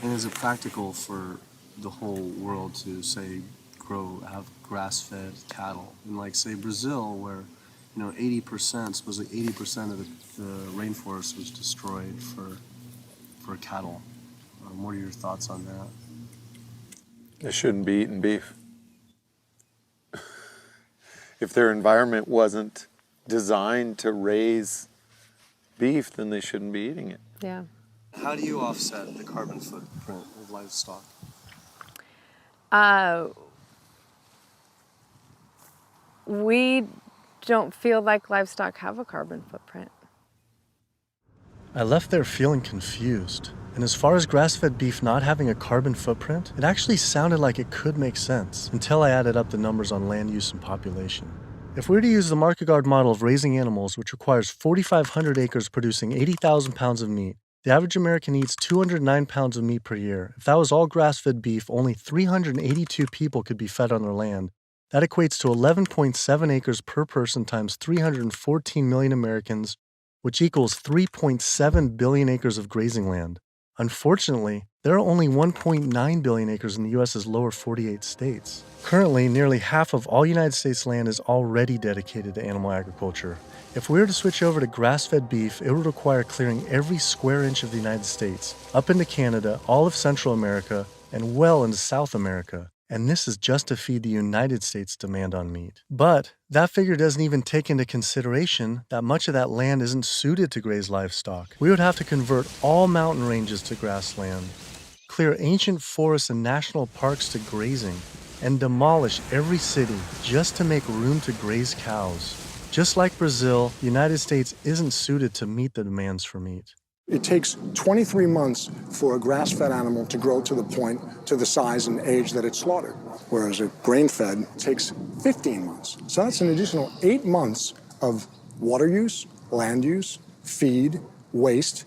and is it practical for the whole world to, say, have grass-fed cattle? In, like, say, Brazil, where 80%, supposedly 80% of the rainforest was destroyed for cattle. What are your thoughts on that? They shouldn't be eating beef. If their environment wasn't designed to raise beef, then they shouldn't be eating it. Yeah. How do you offset the carbon footprint of livestock? We don't feel like livestock have a carbon footprint. I left there feeling confused. And as far as grass-fed beef not having a carbon footprint, it actually sounded like it could make sense until I added up the numbers on land use and population. If we were to use the market guard model of raising animals, which requires 4,500 acres producing 80,000 pounds of meat, the average American eats 209 pounds of meat per year. If that was all grass-fed beef, only 382 people could be fed on their land. That equates to 11.7 acres per person times 314 million Americans, which equals 3.7 billion acres of grazing land. Unfortunately, there are only 1.9 billion acres in the U.S.'s lower 48 states. Currently, nearly half of all United States land is already dedicated to animal agriculture. If we were to switch over to grass-fed beef, it would require clearing every square inch of the United States, up into Canada, all of Central America, and well into South America. And this is just to feed the United States' demand on meat. But that figure doesn't even take into consideration that much of that land isn't suited to graze livestock. We would have to convert all mountain ranges to grassland, clear ancient forests and national parks to grazing, and demolish every city just to make room to graze cows. Just like Brazil, the United States isn't suited to meet the demands for meat. It takes 23 months for a grass-fed animal to grow to the size and age that it's slaughtered, whereas a grain-fed takes 15 months. So that's an additional 8 months of water use, land use, feed, waste,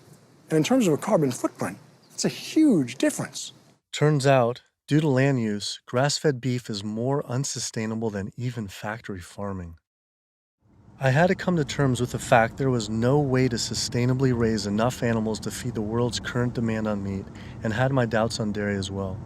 and in terms of a carbon footprint, it's a huge difference. Turns out, due to land use, grass-fed beef is more unsustainable than even factory farming. I had to come to terms with the fact there was no way to sustainably raise enough animals to feed the world's current demand on meat, and had my doubts on dairy as well.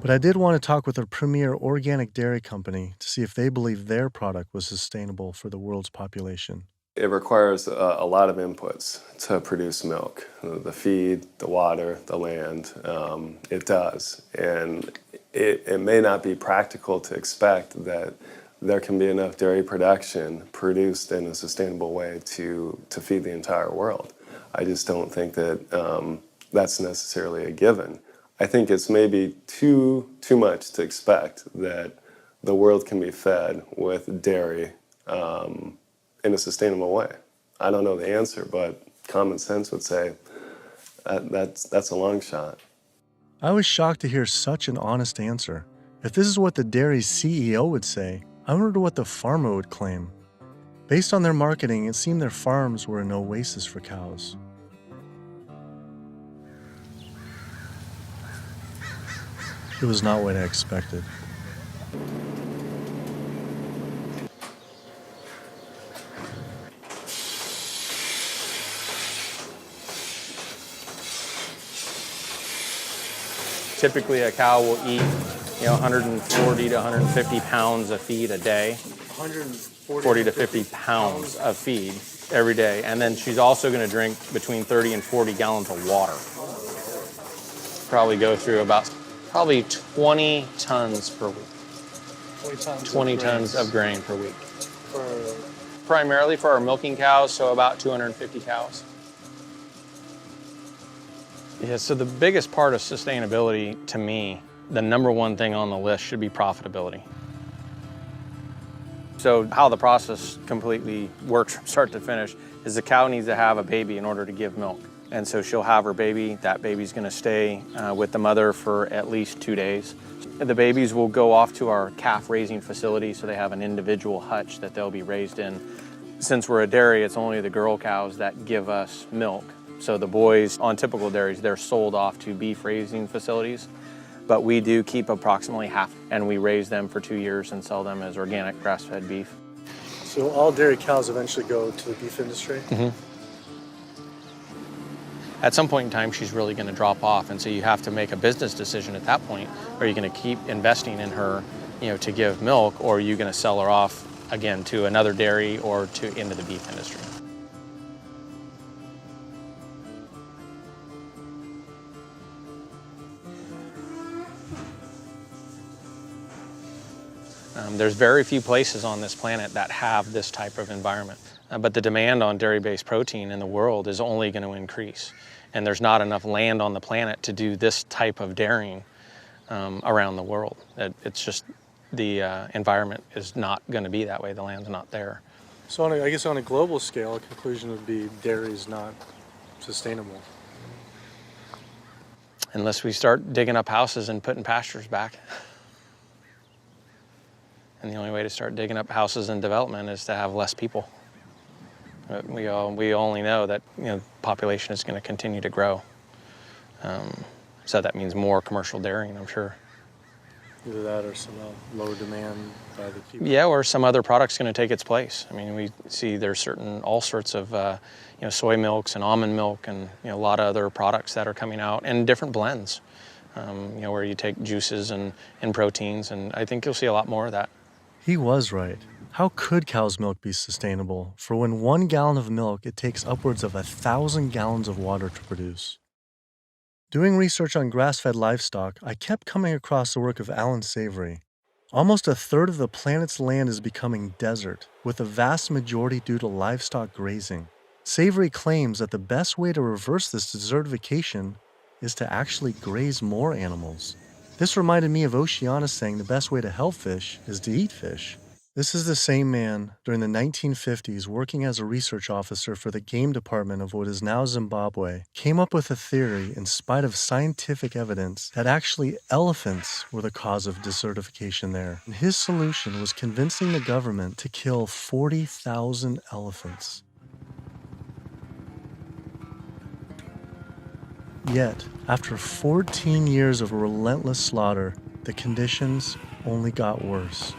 But I did want to talk with a premier organic dairy company to see if they believe their product was sustainable for the world's population. It requires a lot of inputs to produce milk. The feed, the water, the land, it does. And it may not be practical to expect that there can be enough dairy production produced in a sustainable way to feed the entire world. I just don't think that that's necessarily a given. I think it's maybe too much to expect that the world can be fed with dairy in a sustainable way. I don't know the answer, but common sense would say that's a long shot. I was shocked to hear such an honest answer. If this is what the dairy's CEO would say, I wonder what the farmer would claim. Based on their marketing, it seemed their farms were an oasis for cows. It was not what I expected. Typically, a cow will eat 140 to 150 pounds of feed a day. 40 to 50 pounds of feed every day. And then she's also going to drink between 30 and 40 gallons of water. Probably go through about 20 tons per week. 20 tons of grain per week. Primarily for our milking cows, so about 250 cows. Yeah, so the biggest part of sustainability to me, the number one thing on the list should be profitability. So how the process completely works from start to finish is the cow needs to have a baby in order to give milk. And so she'll have her baby. That baby's going to stay with the mother for at least 2 days. The babies will go off to our calf raising facility, so they have an individual hutch that they'll be raised in. Since we're a dairy, it's only the girl cows that give us milk. So the boys on typical dairies, they're sold off to beef raising facilities. But we do keep approximately half, and we raise them for 2 years and sell them as organic grass-fed beef. So all dairy cows eventually go to the beef industry? Mm-hmm. At some point in time, she's really going to drop off, and so you have to make a business decision at that point. Are you going to keep investing in her, to give milk, or are you going to sell her off again to another dairy or into the beef industry? There's very few places on this planet that have this type of environment. But the demand on dairy-based protein in the world is only going to increase. And there's not enough land on the planet to do this type of dairying around the world. It's just the environment is not going to be that way. The land's not there. So I guess on a global scale, a conclusion would be dairy is not sustainable? Unless we start digging up houses and putting pastures back. And the only way to start digging up houses and development is to have less people. We only know that population is going to continue to grow. So that means more commercial dairying, I'm sure. Either that or some lower demand by the people. Yeah, or some other product's going to take its place. I mean, we see there's all sorts of soy milks and almond milk and a lot of other products that are coming out, and different blends. Where you take juices and proteins, and I think you'll see a lot more of that. He was right. How could cow's milk be sustainable? For when 1 gallon of milk, it takes upwards of 1,000 gallons of water to produce. Doing research on grass-fed livestock, I kept coming across the work of Alan Savory. Almost a third of the planet's land is becoming desert, with the vast majority due to livestock grazing. Savory claims that the best way to reverse this desertification is to actually graze more animals. This reminded me of Oceana saying the best way to help fish is to eat fish. This is the same man, during the 1950s, working as a research officer for the game department of what is now Zimbabwe, came up with a theory, in spite of scientific evidence, that actually elephants were the cause of desertification there. And his solution was convincing the government to kill 40,000 elephants. Yet, after 14 years of relentless slaughter, the conditions only got worse.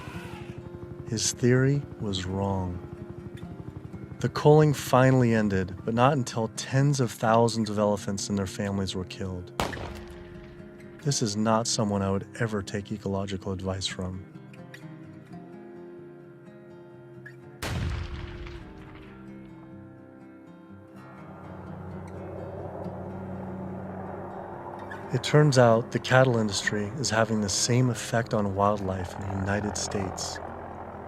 His theory was wrong. The culling finally ended, but not until tens of thousands of elephants and their families were killed. This is not someone I would ever take ecological advice from. It turns out the cattle industry is having the same effect on wildlife in the United States.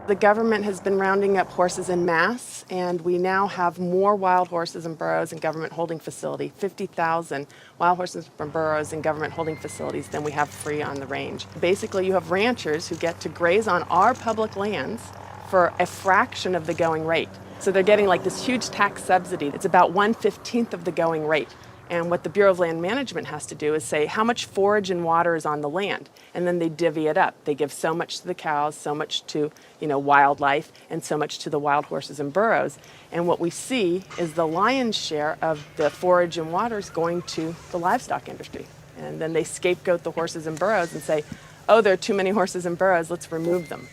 The government has been rounding up horses en masse, and we now have more wild horses and burros in government holding facility, 50,000 wild horses and burros in government holding facilities than we have free on the range. Basically, you have ranchers who get to graze on our public lands for a fraction of the going rate. So they're getting like this huge tax subsidy. It's about 1/15 of the going rate. And what the Bureau of Land Management has to do is say how much forage and water is on the land, and then they divvy it up. They give so much to the cows, so much to wildlife, and so much to the wild horses and burros. And what we see is the lion's share of the forage and water is going to the livestock industry. And then they scapegoat the horses and burros and say, oh, there are too many horses and burros, let's remove them.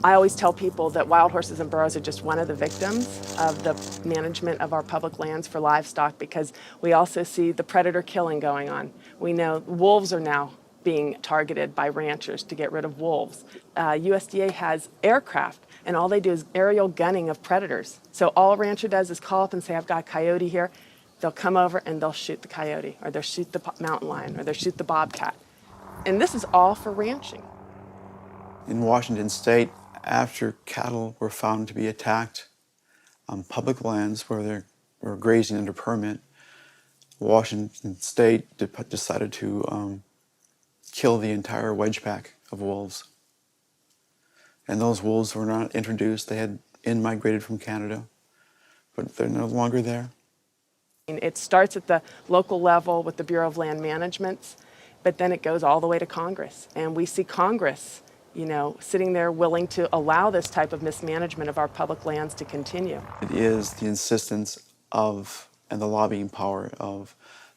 I always tell people that wild horses and burros are just one of the victims of the management of our public lands for livestock, because we also see the predator killing going on. We know wolves are now being targeted by ranchers to get rid of wolves. USDA has aircraft, and all they do is aerial gunning of predators. So all a rancher does is call up and say, I've got a coyote here. They'll come over and they'll shoot the coyote, or they'll shoot the mountain lion, or they'll shoot the bobcat. And this is all for ranching. In Washington State, after cattle were found to be attacked on public lands where they were grazing under permit, Washington State decided to kill the entire wedge pack of wolves. And those wolves were not introduced. They had in-migrated from Canada, but they're no longer there. It starts at the local level with the Bureau of Land Management, but then it goes all the way to Congress. And we see Congress sitting there willing to allow this type of mismanagement of our public lands to continue. It is the insistence of and the lobbying power of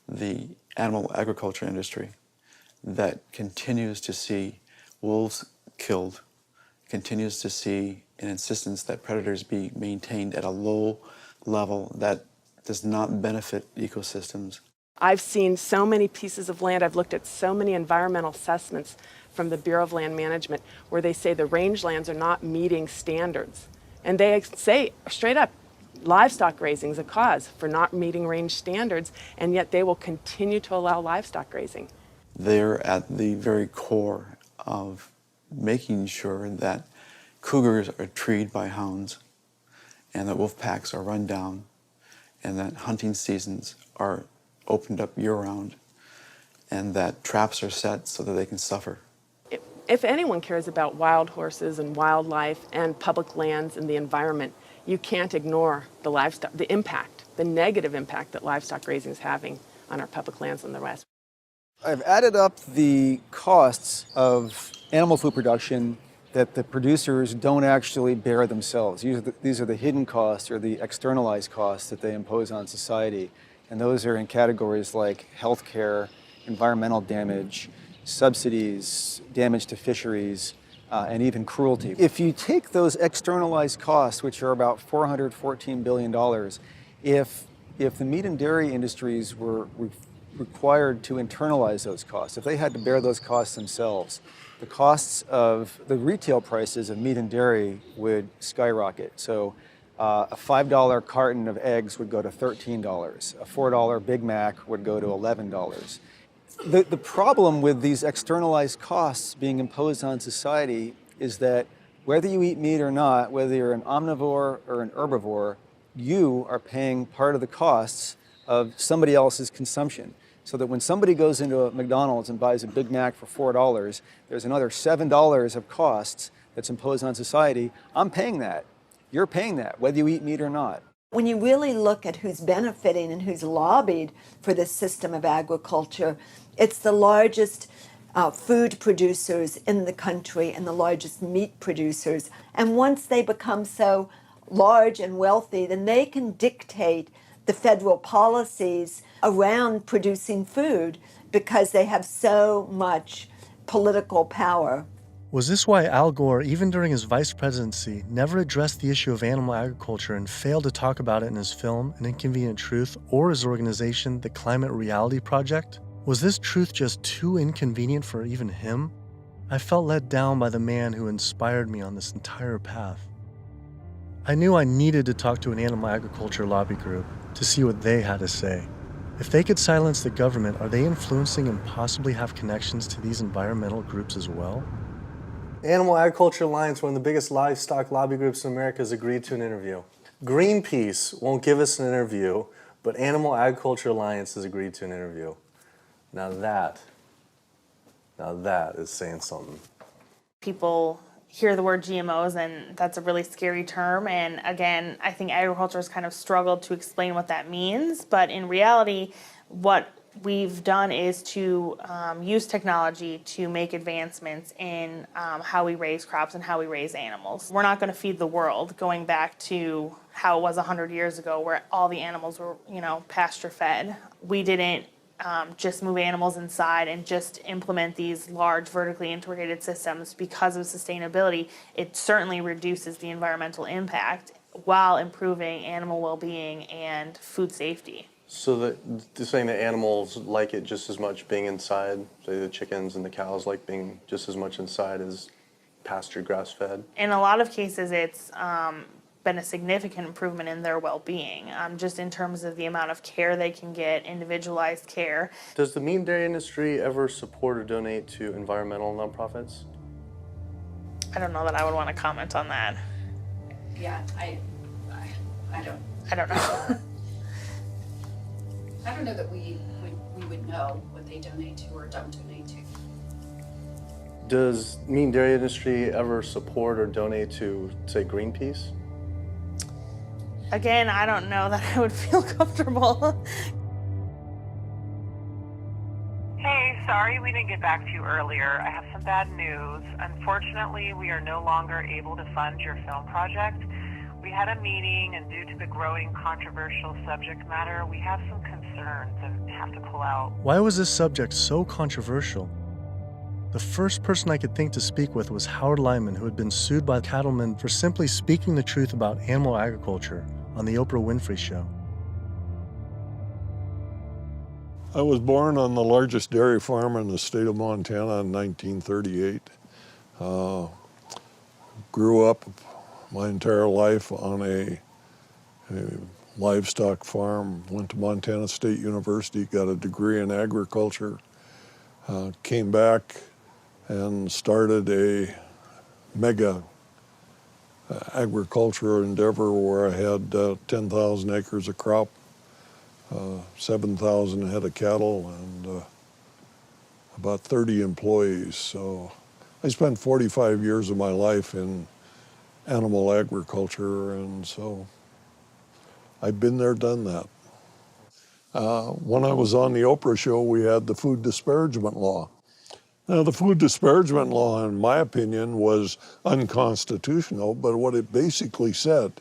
the animal agriculture industry that continues to see wolves killed, continues to see an insistence that predators be maintained at a low level that does not benefit ecosystems. I've seen so many pieces of land, I've looked at so many environmental assessments from the Bureau of Land Management where they say the rangelands are not meeting standards. And they say straight up, livestock grazing is a cause for not meeting range standards, and yet they will continue to allow livestock grazing. They're at the very core of making sure that cougars are treed by hounds, and that wolf packs are run down, and that hunting seasons are opened up year-round, and that traps are set so that they can suffer. If anyone cares about wild horses and wildlife and public lands and the environment, you can't ignore the livestock, the impact, the negative impact that livestock grazing is having on our public lands in the West. I've added up the costs of animal food production that the producers don't actually bear themselves. These are the hidden costs or the externalized costs that they impose on society. And those are in categories like healthcare, environmental damage, subsidies, damage to fisheries, and even cruelty. If you take those externalized costs, which are about $414 billion, if the meat and dairy industries were required to internalize those costs, if they had to bear those costs themselves, the costs of the retail prices of meat and dairy would skyrocket. So a $5 carton of eggs would go to $13. A $4 Big Mac would go to $11. The problem with these externalized costs being imposed on society is that whether you eat meat or not, whether you're an omnivore or an herbivore, you are paying part of the costs of somebody else's consumption. So that when somebody goes into a McDonald's and buys a Big Mac for $4, there's another $7 of costs that's imposed on society. I'm paying that. You're paying that, whether you eat meat or not. When you really look at who's benefiting and who's lobbied for this system of agriculture, it's the largest food producers in the country and the largest meat producers. And once they become so large and wealthy, then they can dictate the federal policies around producing food because they have so much political power. Was this why Al Gore, even during his vice presidency, never addressed the issue of animal agriculture and failed to talk about it in his film, An Inconvenient Truth, or his organization, the Climate Reality Project? Was this truth just too inconvenient for even him? I felt let down by the man who inspired me on this entire path. I knew I needed to talk to an animal agriculture lobby group to see what they had to say. If they could silence the government, are they influencing and possibly have connections to these environmental groups as well? Animal Agriculture Alliance, one of the biggest livestock lobby groups in America, has agreed to an interview. Greenpeace won't give us an interview, but Animal Agriculture Alliance has agreed to an interview. Now that is saying something. People hear the word GMOs and that's a really scary term, and again, I think agriculture has kind of struggled to explain what that means, but in reality, what we've done is to use technology to make advancements in how we raise crops and how we raise animals. We're not going to feed the world, going back to how it was 100 years ago where all the animals were, pasture fed. We didn't just move animals inside and just implement these large vertically integrated systems because of sustainability. It certainly reduces the environmental impact while improving animal well-being and food safety. So they're saying that animals like it just as much being inside, say the chickens and the cows like being just as much inside as pasture grass-fed? In a lot of cases, it's been a significant improvement in their well-being, just in terms of the amount of care they can get, individualized care. Does the meat and dairy industry ever support or donate to environmental nonprofits? I don't know that I would want to comment on that. Yeah, I don't know. I don't know that we would know what they donate to or don't donate to. Does meat and dairy industry ever support or donate to, say, Greenpeace? Again, I don't know that I would feel comfortable. Hey, sorry we didn't get back to you earlier. I have some bad news. Unfortunately, we are no longer able to fund your film project. We had a meeting, and due to the growing controversial subject matter, we have some concerns and have to pull out. Why was this subject so controversial? The first person I could think to speak with was Howard Lyman, who had been sued by cattlemen for simply speaking the truth about animal agriculture on the Oprah Winfrey Show. I was born on the largest dairy farm in the state of Montana in 1938. Grew up my entire life on a livestock farm, went to Montana State University, got a degree in agriculture, came back and started a mega agricultural endeavor where I had 10,000 acres of crop, 7,000 head of cattle, and about 30 employees. So I spent 45 years of my life in animal agriculture, and so I've been there, done that. When I was on the Oprah show, we had the food disparagement law. Now, the food disparagement law, in my opinion, was unconstitutional, but what it basically said,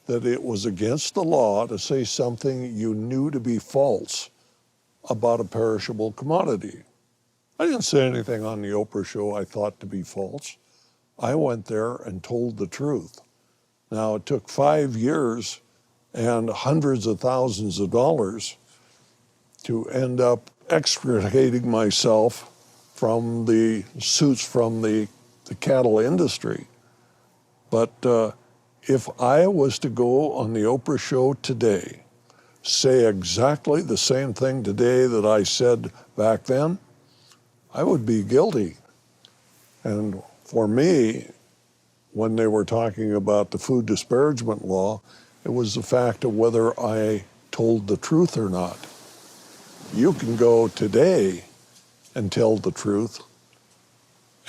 that it was against the law to say something you knew to be false about a perishable commodity. I didn't say anything on the Oprah show I thought to be false. I went there and told the truth. Now, it took 5 years and hundreds of thousands of dollars to end up extricating myself from the suits from the cattle industry. But if I was to go on the Oprah show today, say exactly the same thing today that I said back then, I would be guilty. And for me, when they were talking about the food disparagement law, it was the fact of whether I told the truth or not. You can go today and tell the truth,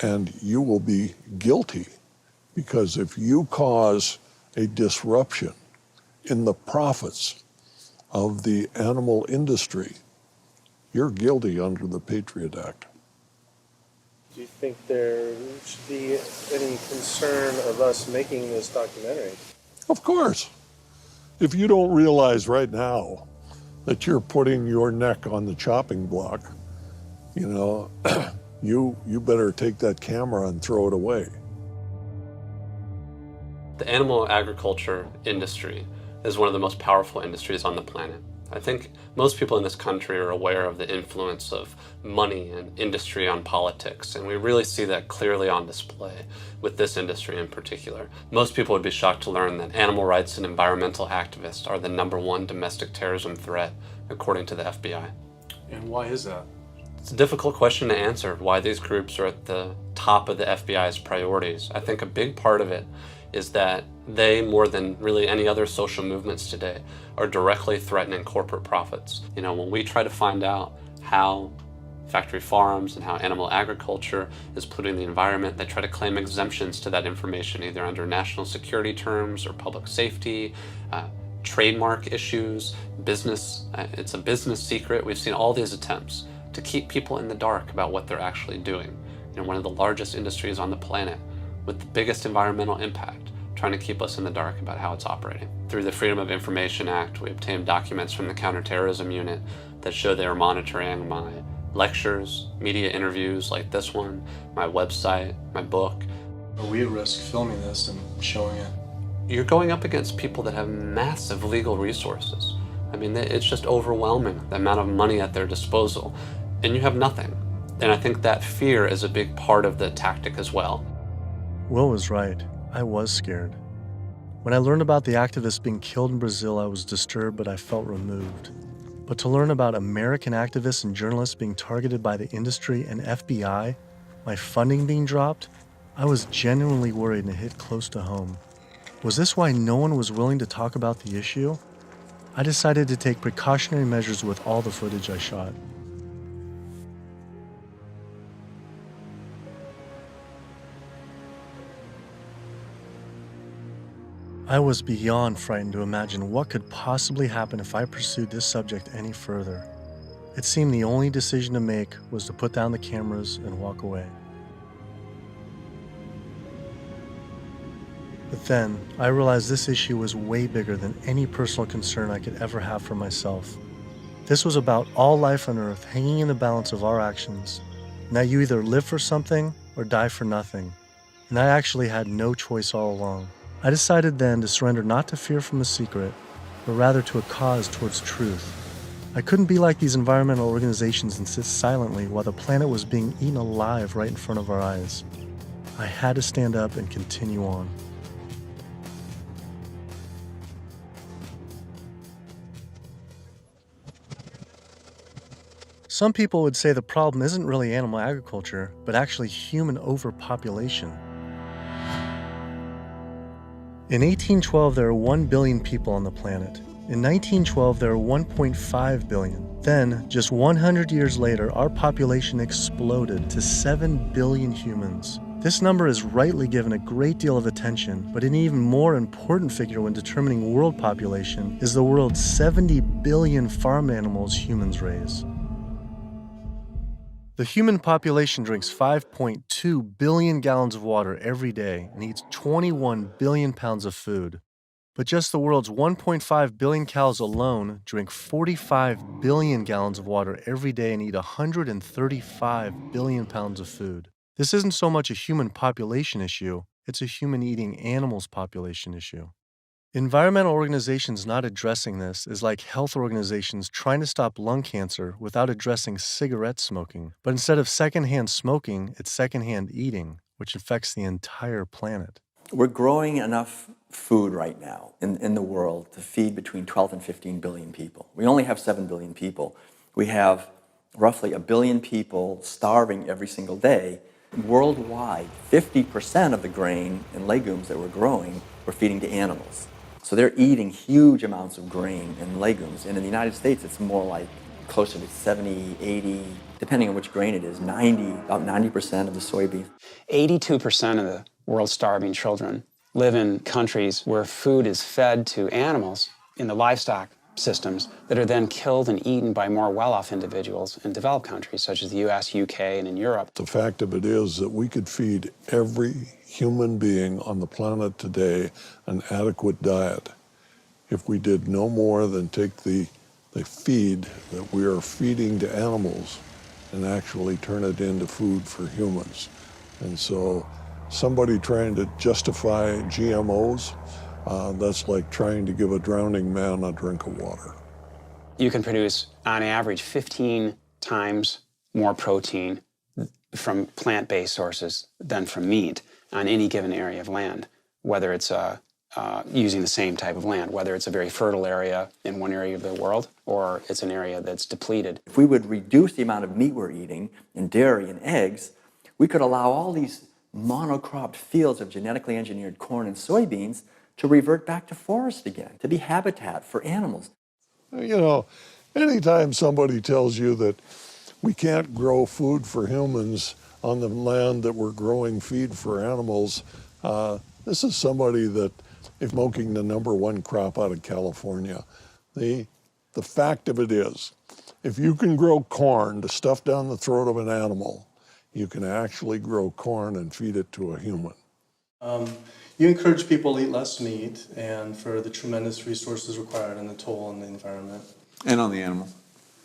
and you will be guilty, because if you cause a disruption in the profits of the animal industry, you're guilty under the Patriot Act. Do you think there should be any concern of us making this documentary? Of course. If you don't realize right now that you're putting your neck on the chopping block, you know, you better take that camera and throw it away. The animal agriculture industry is one of the most powerful industries on the planet. I think most people in this country are aware of the influence of money and industry on politics, and we really see that clearly on display with this industry in particular. Most people would be shocked to learn that animal rights and environmental activists are the #1 domestic terrorism threat, according to the FBI. And why is that? It's a difficult question to answer, why these groups are at the top of the FBI's priorities. I think a big part of it is that they, more than really any other social movements today, are directly threatening corporate profits. You know, when we try to find out how factory farms and how animal agriculture is polluting the environment, they try to claim exemptions to that information, either under national security terms or public safety, trademark issues, business. It's a business secret. We've seen all these attempts to keep people in the dark about what they're actually doing. You know, one of the largest industries on the planet with the biggest environmental impact, trying to keep us in the dark about how it's operating. Through the Freedom of Information Act, we obtained documents from the Counterterrorism Unit that show they were monitoring my lectures, media interviews like this one, my website, my book. Are we at risk filming this and showing it? You're going up against people that have massive legal resources. I mean, it's just overwhelming, the amount of money at their disposal, and you have nothing. And I think that fear is a big part of the tactic as well. Will was right. I was scared. When I learned about the activists being killed in Brazil, I was disturbed, but I felt removed. But to learn about American activists and journalists being targeted by the industry and FBI, my funding being dropped, I was genuinely worried and it hit close to home. Was this why no one was willing to talk about the issue? I decided to take precautionary measures with all the footage I shot. I was beyond frightened to imagine what could possibly happen if I pursued this subject any further. It seemed the only decision to make was to put down the cameras and walk away. But then, I realized this issue was way bigger than any personal concern I could ever have for myself. This was about all life on Earth hanging in the balance of our actions, and that you either live for something or die for nothing. And I actually had no choice all along. I decided then to surrender not to fear from the secret, but rather to a cause towards truth. I couldn't be like these environmental organizations and sit silently while the planet was being eaten alive right in front of our eyes. I had to stand up and continue on. Some people would say the problem isn't really animal agriculture, but actually human overpopulation. In 1812, there were 1 billion people on the planet. In 1912, there were 1.5 billion. Then, just 100 years later, our population exploded to 7 billion humans. This number is rightly given a great deal of attention, but an even more important figure when determining world population is the world's 70 billion farm animals humans raise. The human population drinks 5.2 billion gallons of water every day and eats 21 billion pounds of food. But just the world's 1.5 billion cows alone drink 45 billion gallons of water every day and eat 135 billion pounds of food. This isn't so much a human population issue, it's a human eating animals population issue. Environmental organizations not addressing this is like health organizations trying to stop lung cancer without addressing cigarette smoking. But instead of secondhand smoking, it's secondhand eating, which affects the entire planet. We're growing enough food right now in the world to feed between 12 and 15 billion people. We only have 7 billion people. We have roughly 1 billion people starving every single day. Worldwide, 50% of the grain and legumes that we're growing, we're feeding to animals. So they're eating huge amounts of grain and legumes. And in the United States, it's more like closer to 70, 80, depending on which grain it is, about 90% of the soybeans. 82% of the world's starving children live in countries where food is fed to animals in the livestock systems that are then killed and eaten by more well-off individuals in developed countries such as the US, UK, and in Europe. The fact of it is that we could feed every human being on the planet today an adequate diet if we did no more than take the feed that we are feeding to animals and actually turn it into food for humans. And so somebody trying to justify GMOs, that's like trying to give a drowning man a drink of water. You can produce, on average, 15 times more protein from plant-based sources than from meat on any given area of land, whether it's using the same type of land, whether it's a very fertile area in one area of the world or it's an area that's depleted. If we would reduce the amount of meat we're eating and dairy and eggs, we could allow all these monocropped fields of genetically engineered corn and soybeans to revert back to forest again, to be habitat for animals. You know, anytime somebody tells you that we can't grow food for humans on the land that we're growing feed for animals, this is somebody that is smoking the #1 crop out of California. The fact of it is, if you can grow corn to stuff down the throat of an animal, you can actually grow corn and feed it to a human. You encourage people to eat less meat and for the tremendous resources required and the toll on the environment. And on the animals.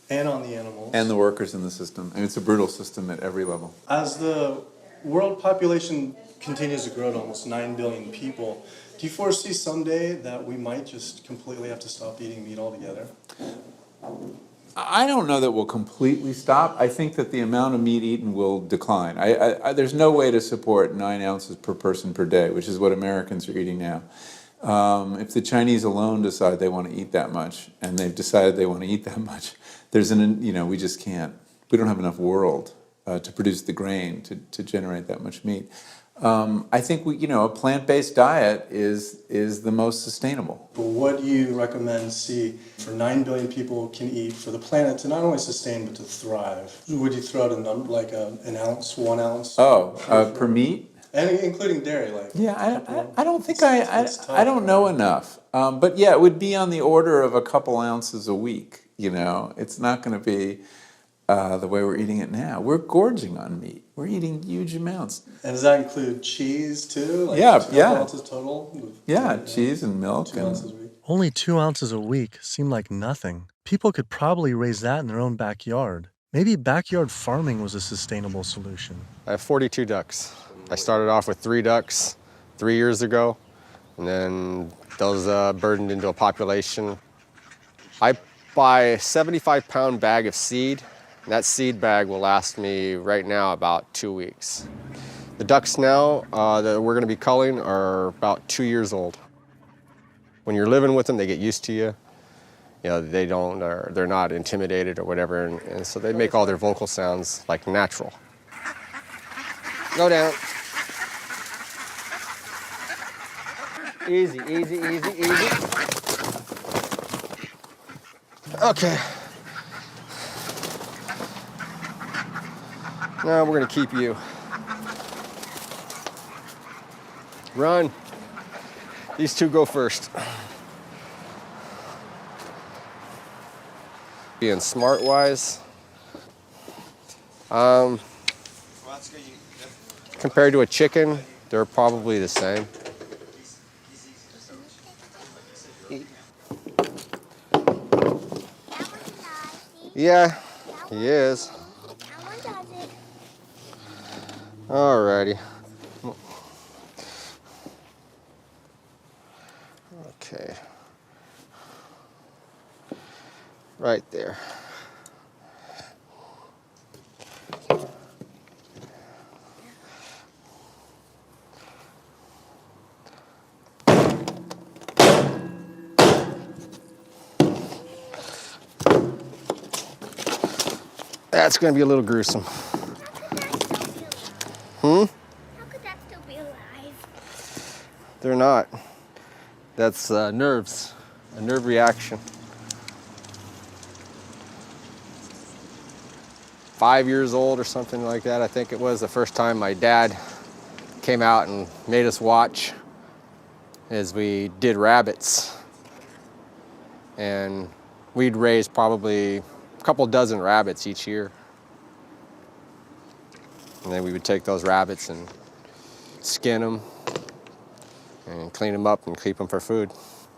And on the animals. And the workers in the system. And it's a brutal system at every level. As the world population continues to grow to almost 9 billion people, do you foresee someday that we might just completely have to stop eating meat altogether? I don't know that we'll completely stop. I think that the amount of meat eaten will decline. There's no way to support 9 ounces per person per day, which is what Americans are eating now. If the Chinese alone decide they want to eat that much, and they've decided they want to eat that much, we just can't. We don't have enough world to produce the grain to generate that much meat. I think a plant-based diet is the most sustainable. But what do you recommend for 9 billion people can eat for the planet to not only sustain but to thrive? Would you throw out a number like an ounce, 1 ounce? Per meat? And including dairy, like. Yeah, I don't think I don't know enough. But yeah, it would be on the order of a couple ounces a week. It's not going to be the way we're eating it now. We're gorging on meat. We're eating huge amounts. And does that include cheese too? Like Yeah. 2 ounces total? Cheese and milk. 2 ounces a week. Only 2 ounces a week seem like nothing. People could probably raise that in their own backyard. Maybe backyard farming was a sustainable solution. I have 42 ducks. I started off with 3 ducks 3 years ago, and then those burdened into a population. I buy a 75-pound bag of seed. And that seed bag will last me right now about 2 weeks. The ducks now that we're going to be culling are about 2 years old. When you're living with them, they get used to you. They're not intimidated or whatever, and so they make all their vocal sounds like natural. Go down. Easy, easy, easy, easy. Okay. Now we're going to keep you. Run. These two go first. Being smart-wise, compared to a chicken, they're probably the same. Yeah, he is. Alrighty. Okay. Right there. That's going to be a little gruesome. Hmm? How could that still be alive? They're not. That's nerves, a nerve reaction. 5 years old or something like that, I think it was the first time my dad came out and made us watch as we did rabbits. And we'd raise probably a couple dozen rabbits each year. And then we would take those rabbits and skin them and clean them up and keep them for food.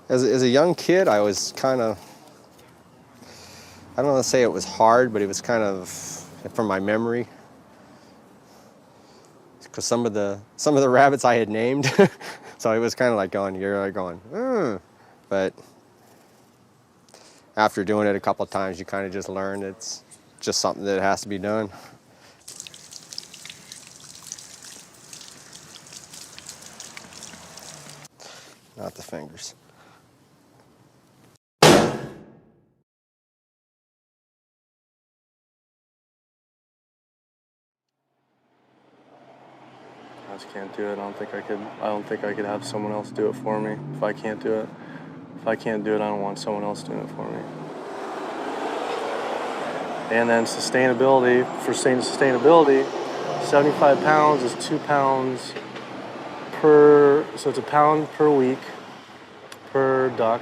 As a young kid, I was kind of, I don't want to say it was hard, but it was kind of, from my memory, because some of the rabbits I had named, so it was kind of like going, you're like going, but after doing it a couple of times, you kind of just learn it's just something that has to be done. Not the fingers. I just can't do it. I don't think I could have someone else do it for me if I can't do it. If I can't do it, I don't want someone else doing it for me. And then sustainability, for sustainability, 75 pounds is 2 pounds per, so it's a pound per week per duck.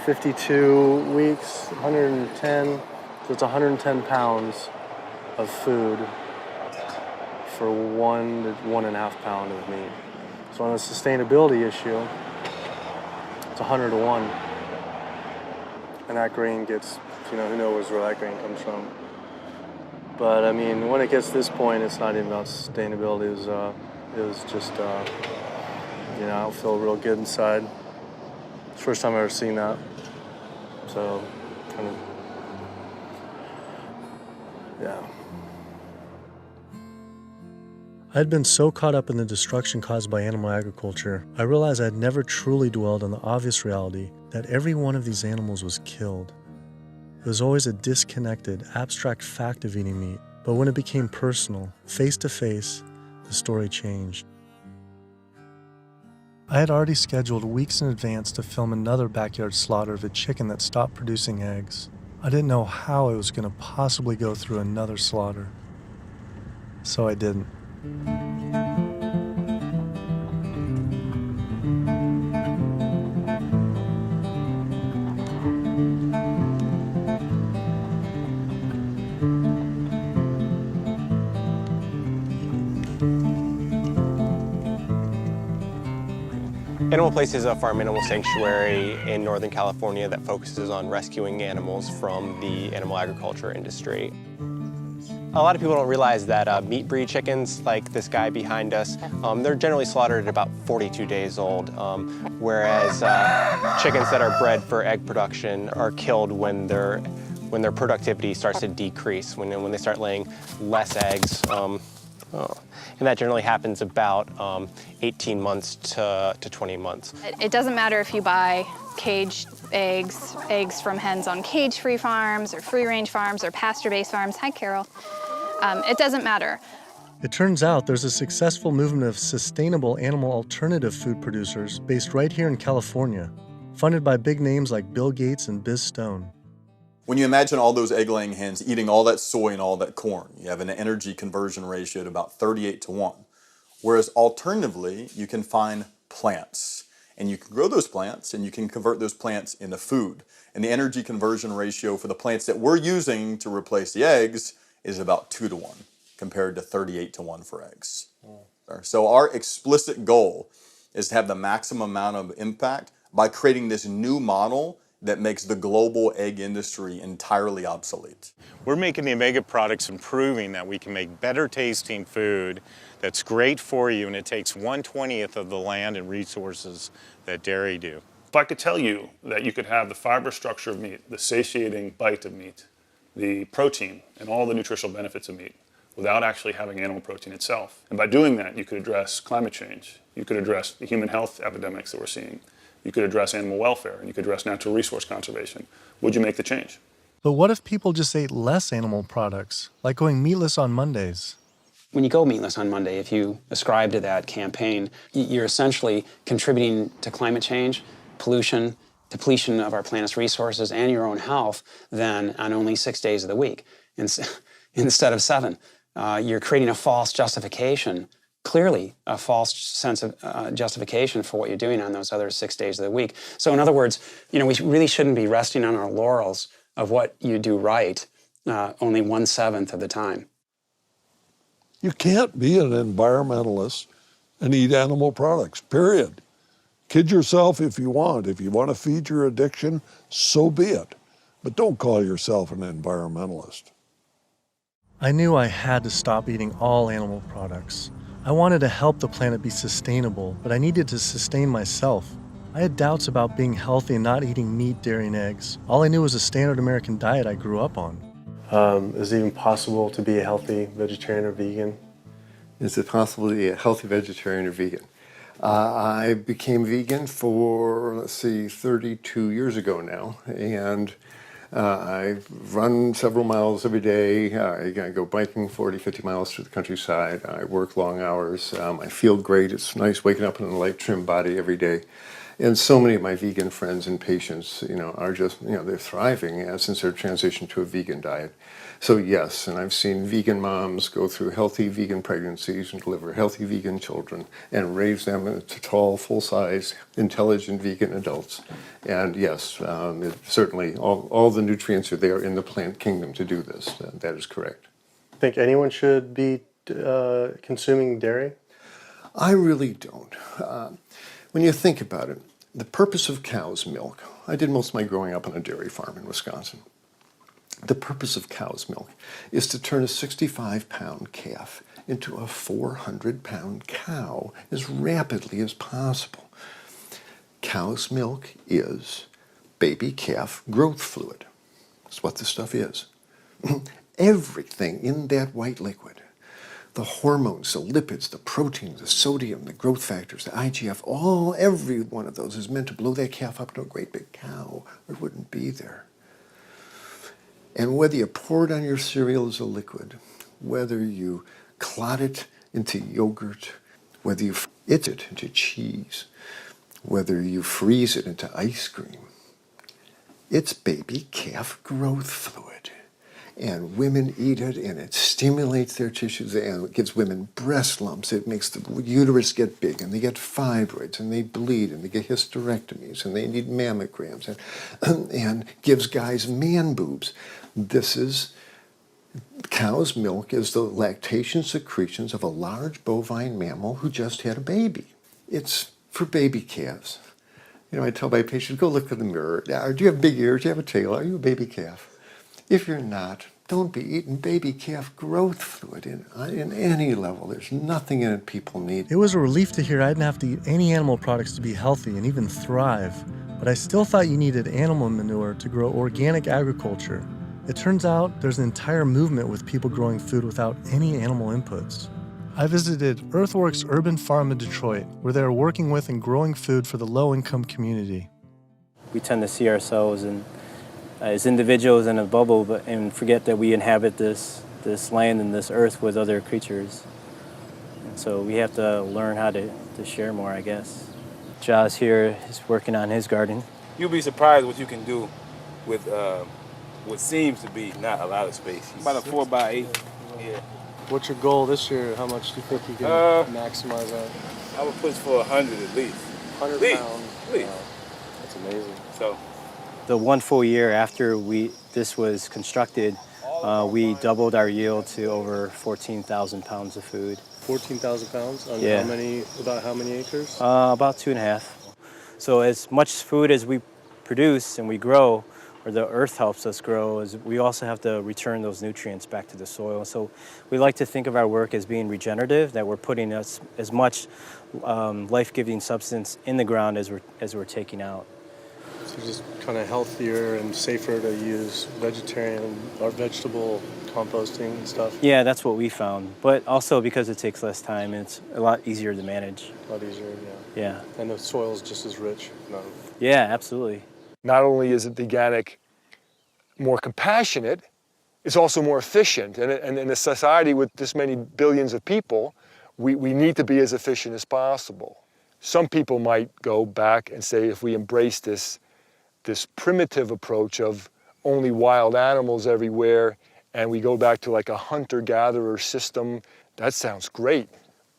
52 weeks, 110, so it's 110 pounds of food for 1 to 1.5 pound of meat. So on a sustainability issue, it's 100 to 1. And that grain gets, who knows where that grain comes from. But I mean, when it gets to this point, it's not even about sustainability. It was just, I don't feel real good inside. It's the first time I've ever seen that. So, kind of, yeah. I had been so caught up in the destruction caused by animal agriculture, I realized I had never truly dwelled on the obvious reality that every one of these animals was killed. It was always a disconnected, abstract fact of eating meat, but when it became personal, face to face, the story changed. I had already scheduled weeks in advance to film another backyard slaughter of a chicken that stopped producing eggs. I didn't know how I was going to possibly go through another slaughter. So I didn't. Animal Place is a farm animal sanctuary in Northern California that focuses on rescuing animals from the animal agriculture industry. A lot of people don't realize that meat breed chickens, like this guy behind us, they're generally slaughtered at about 42 days old, whereas chickens that are bred for egg production are killed when their productivity starts to decrease, when they start laying less eggs. And that generally happens about 18 months to 20 months. It doesn't matter if you buy caged eggs, eggs from hens on cage-free farms or free-range farms or pasture-based farms. Hi, Carol. It doesn't matter. It turns out there's a successful movement of sustainable animal alternative food producers based right here in California, funded by big names like Bill Gates and Biz Stone. When you imagine all those egg-laying hens eating all that soy and all that corn, you have an energy conversion ratio at about 38 to 1. Whereas alternatively, you can find plants. And you can grow those plants and you can convert those plants into food. And the energy conversion ratio for the plants that we're using to replace the eggs is about 2 to 1 compared to 38 to 1 for eggs. So our explicit goal is to have the maximum amount of impact by creating this new model that makes the global egg industry entirely obsolete. We're making the Omega products and proving that we can make better tasting food that's great for you, and it takes 1/20th of the land and resources that dairy do. If I could tell you that you could have the fiber structure of meat, the satiating bite of meat, the protein, and all the nutritional benefits of meat without actually having animal protein itself. And by doing that, you could address climate change. You could address the human health epidemics that we're seeing. You could address animal welfare, and you could address natural resource conservation. Would you make the change? But what if people just ate less animal products, like going meatless on Mondays? When you go meatless on Monday, if you ascribe to that campaign, you're essentially contributing to climate change, pollution, depletion of our planet's resources, and your own health than on only 6 days of the week instead of 7. You're creating a false justification, clearly a false sense of justification for what you're doing on those other 6 days of the week. So in other words, we really shouldn't be resting on our laurels of what you do right only 1/7 of the time. You can't be an environmentalist and eat animal products, period. Kid yourself if you want. If you want to feed your addiction, so be it. But don't call yourself an environmentalist. I knew I had to stop eating all animal products. I wanted to help the planet be sustainable, but I needed to sustain myself. I had doubts about being healthy and not eating meat, dairy, and eggs. All I knew was a standard American diet I grew up on. Is it even possible to be a healthy vegetarian or vegan? Is it possible to be a healthy vegetarian or vegan? I became vegan for, 32 years ago now, and I run several miles every day. I go biking 40, 50 miles through the countryside. I work long hours. I feel great. It's nice waking up in a light, trim body every day. And so many of my vegan friends and patients, are just, they're thriving since their transition to a vegan diet. So yes, and I've seen vegan moms go through healthy vegan pregnancies and deliver healthy vegan children and raise them into tall, full-size, intelligent vegan adults. And yes, certainly all the nutrients are there in the plant kingdom to do this. That is correct. Think anyone should be consuming dairy? I really don't. When you think about it, the purpose of cow's milk, I did most of my growing up on a dairy farm in Wisconsin. The purpose of cow's milk is to turn a 65-pound calf into a 400-pound cow as rapidly as possible. Cow's milk is baby calf growth fluid. That's what this stuff is. Everything in that white liquid, the hormones, the lipids, the proteins, the sodium, the growth factors, the IGF, every one of those is meant to blow that calf up to a great big cow, or it wouldn't be there. And whether you pour it on your cereal as a liquid, whether you clot it into yogurt, whether you it into cheese, whether you freeze it into ice cream, it's baby calf growth fluid. And women eat it, and it stimulates their tissues, and it gives women breast lumps. It makes the uterus get big, and they get fibroids, and they bleed, and they get hysterectomies, and they need mammograms, and gives guys man boobs. Cow's milk is the lactation secretions of a large bovine mammal who just had a baby. It's for baby calves. I tell my patients, go look in the mirror. Do you have big ears? Do you have a tail? Are you a baby calf? If you're not, don't be eating baby calf growth fluid in any level. There's nothing in it people need. It was a relief to hear I didn't have to eat any animal products to be healthy and even thrive, but I still thought you needed animal manure to grow organic agriculture. It turns out there's an entire movement with people growing food without any animal inputs. I visited Earthworks Urban Farm in Detroit, where they are working with and growing food for the low-income community. We tend to see ourselves as individuals in a bubble, and forget that we inhabit this land and this earth with other creatures. And so we have to learn how to share more, I guess. Jaws here is working on his garden. You'll be surprised what you can do with what seems to be not a lot of space. About a 4x8. Yeah. What's your goal this year? How much do you think you can maximize that? I would push for 100 at least. 100 Least. pounds. Least. Wow. That's amazing. So The one full year after this was constructed, we doubled our yield to over 14,000 pounds of food. 14,000 pounds on Yeah. about how many acres? About 2.5. So as much food as we produce and we grow, or the earth helps us grow, is we also have to return those nutrients back to the soil. So we like to think of our work as being regenerative, that we're putting as much life-giving substance in the ground as we're taking out. So just kind of healthier and safer to use vegetarian or vegetable composting and stuff? Yeah, that's what we found. But also because it takes less time, it's a lot easier to manage. A lot easier, yeah. Yeah. And the soil's just as rich. No. Yeah, absolutely. Not only is it the organic more compassionate, it's also more efficient. And in a society with this many billions of people, we need to be as efficient as possible. Some people might go back and say, if we embrace this primitive approach of only wild animals everywhere, and we go back to like a hunter-gatherer system, that sounds great.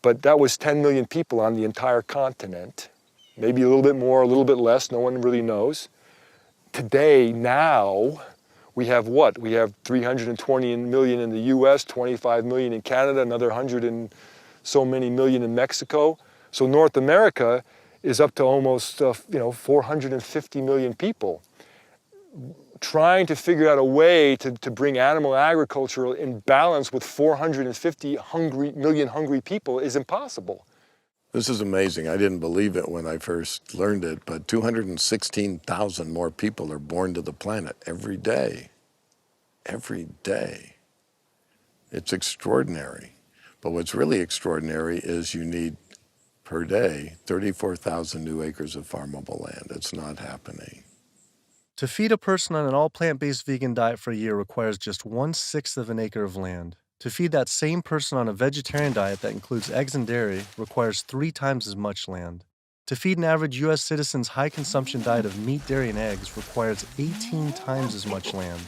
But that was 10 million people on the entire continent. Maybe a little bit more, a little bit less, no one really knows. Today, now, we have what? We have 320 million in the US, 25 million in Canada, another 100 and so many million in Mexico. So North America is up to almost 450 million people. Trying to figure out a way to bring animal agriculture in balance with 450 million hungry people is impossible. This is amazing. I didn't believe it when I first learned it, but 216,000 more people are born to the planet every day. Every day. It's extraordinary. But what's really extraordinary is you need, per day, 34,000 new acres of farmable land. It's not happening. To feed a person on an all-plant-based vegan diet for a year requires just 1/6 of an acre of land. To feed that same person on a vegetarian diet that includes eggs and dairy requires 3 times as much land. To feed an average U.S. citizen's high-consumption diet of meat, dairy, and eggs requires 18 times as much land.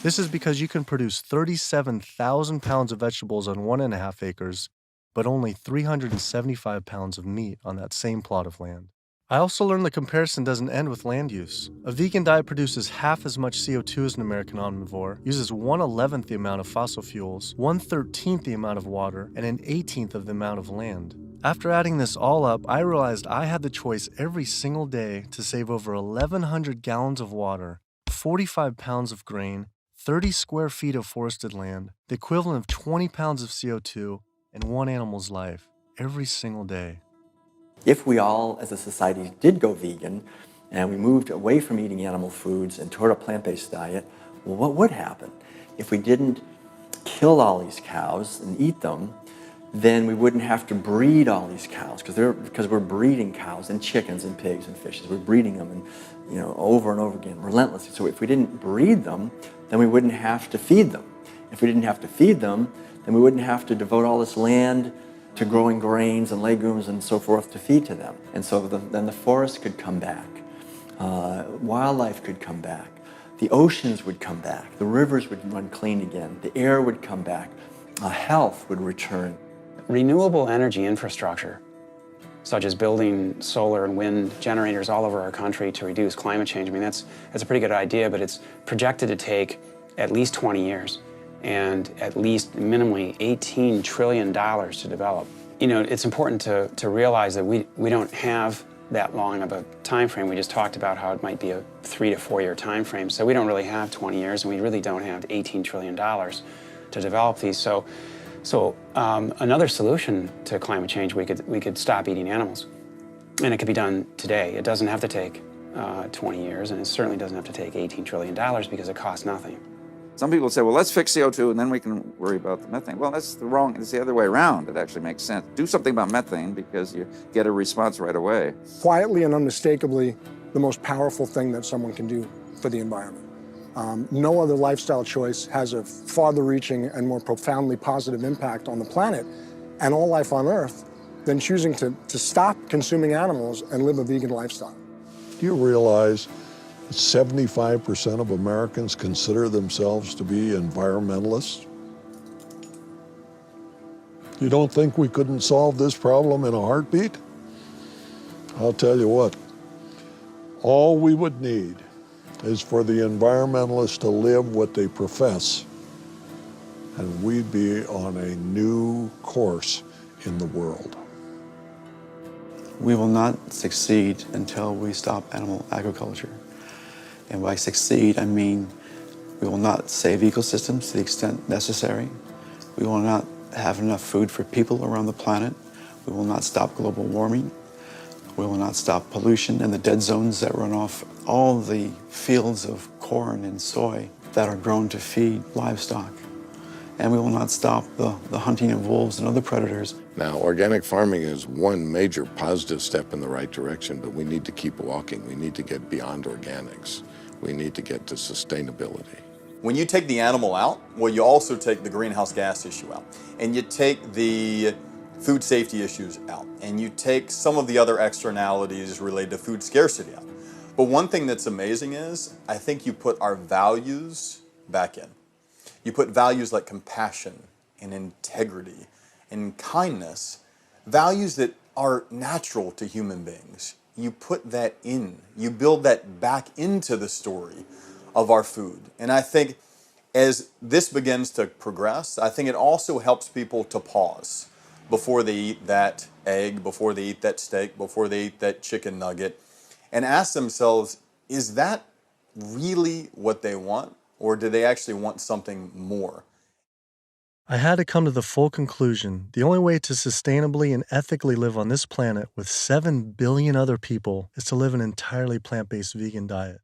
This is because you can produce 37,000 pounds of vegetables on 1.5 acres, but only 375 pounds of meat on that same plot of land. I also learned the comparison doesn't end with land use. A vegan diet produces half as much CO2 as an American omnivore, uses 1/11th the amount of fossil fuels, 1/13th the amount of water, and 1/18th of the amount of land. After adding this all up, I realized I had the choice every single day to save over 1,100 gallons of water, 45 pounds of grain, 30 square feet of forested land, the equivalent of 20 pounds of CO2, and one animal's life, every single day. If we all, as a society, did go vegan, and we moved away from eating animal foods and toward a plant-based diet, well, what would happen? If we didn't kill all these cows and eat them, then we wouldn't have to breed all these cows, because we're breeding cows and chickens and pigs and fishes. We're breeding them and, over and over again, relentlessly. So if we didn't breed them, then we wouldn't have to feed them. If we didn't have to feed them, then we wouldn't have to devote all this land to growing grains and legumes and so forth to feed to them. And so then the forest could come back. Wildlife could come back. The oceans would come back. The rivers would run clean again. The air would come back. Health would return. Renewable energy infrastructure, such as building solar and wind generators all over our country to reduce climate change, I mean, that's a pretty good idea, but it's projected to take at least 20 years. And at least minimally $18 trillion to develop. It's important to realize that we don't have that long of a time frame. We just talked about how it might be a 3 to 4 year time frame. So we don't really have 20 years, and we really don't have $18 trillion to develop these. So another solution to climate change, we could stop eating animals. And it could be done today. It doesn't have to take 20 years, and it certainly doesn't have to take $18 trillion because it costs nothing. Some people say, well, let's fix CO2 and then we can worry about the methane. Well, it's the other way around. It actually makes sense. Do something about methane because you get a response right away. Quietly and unmistakably, the most powerful thing that someone can do for the environment. No other lifestyle choice has a farther-reaching and more profoundly positive impact on the planet and all life on Earth than choosing to stop consuming animals and live a vegan lifestyle. Do you realize 75% of Americans consider themselves to be environmentalists? You don't think we couldn't solve this problem in a heartbeat? I'll tell you what, all we would need is for the environmentalists to live what they profess, and we'd be on a new course in the world. We will not succeed until we stop animal agriculture. And by succeed, I mean we will not save ecosystems to the extent necessary. We will not have enough food for people around the planet. We will not stop global warming. We will not stop pollution and the dead zones that run off all the fields of corn and soy that are grown to feed livestock. And we will not stop the hunting of wolves and other predators. Now, organic farming is one major positive step in the right direction, but we need to keep walking. We need to get beyond organics. We need to get to sustainability. When you take the animal out, well, you also take the greenhouse gas issue out, and you take the food safety issues out, and you take some of the other externalities related to food scarcity out. But one thing that's amazing is, I think you put our values back in. You put values like compassion and integrity and kindness, values that are natural to human beings. You put that in. You build that back into the story of our food. And I think as this begins to progress, I think it also helps people to pause before they eat that egg, before they eat that steak, before they eat that chicken nugget, and ask themselves, is that really what they want? Or do they actually want something more? I had to come to the full conclusion the only way to sustainably and ethically live on this planet with 7 billion other people is to live an entirely plant-based vegan diet.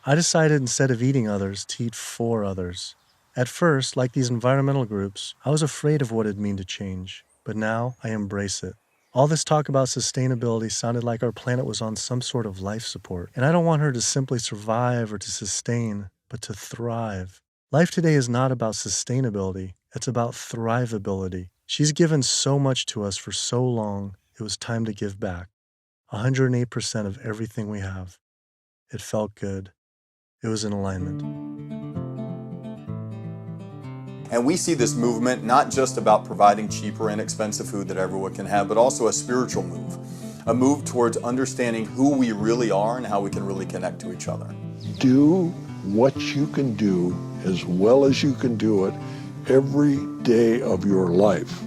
I decided instead of eating others to eat for others. At first, like these environmental groups, I was afraid of what it'd mean to change, but now I embrace it. All this talk about sustainability sounded like our planet was on some sort of life support, and I don't want her to simply survive or to sustain, but to thrive. Life today is not about sustainability, it's about thrivability. She's given so much to us for so long, it was time to give back. 108% of everything we have. It felt good. It was in alignment. And we see this movement not just about providing cheaper and expensive food that everyone can have, but also a spiritual move. A move towards understanding who we really are and how we can really connect to each other. Do what you can do as well as you can do it every day of your life,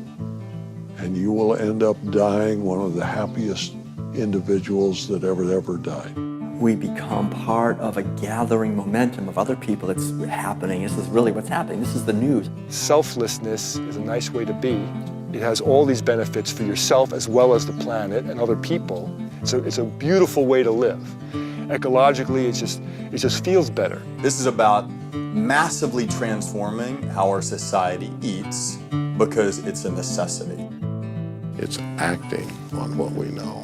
and you will end up dying one of the happiest individuals that ever died. We become part of a gathering momentum of other people that's happening. This is really what's happening. This is the news. Selflessness is a nice way to be. It has all these benefits for yourself as well as the planet and other people. So it's a beautiful way to live. Ecologically, it just feels better. This is about massively transforming how our society eats because it's a necessity. It's acting on what we know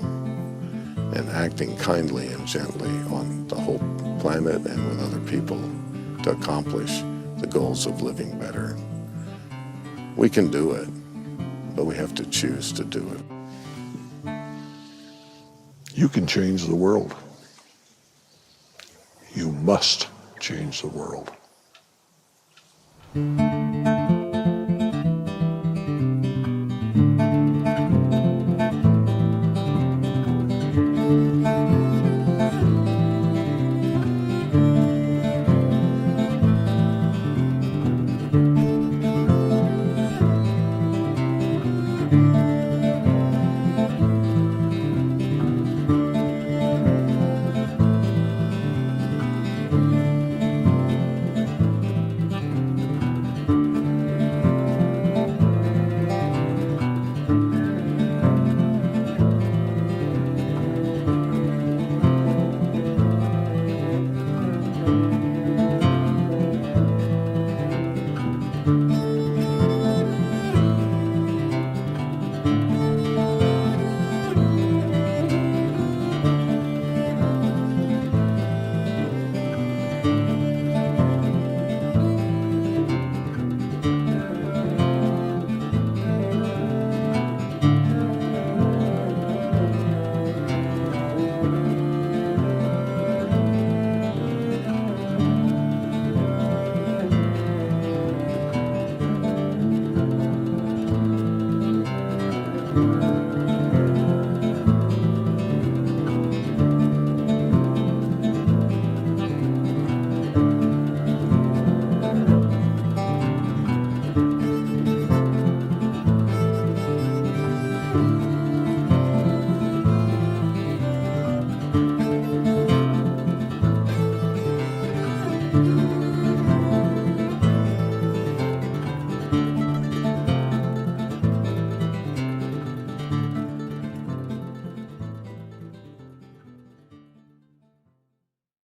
and acting kindly and gently on the whole planet and with other people to accomplish the goals of living better. We can do it, but we have to choose to do it. You can change the world. You must change the world.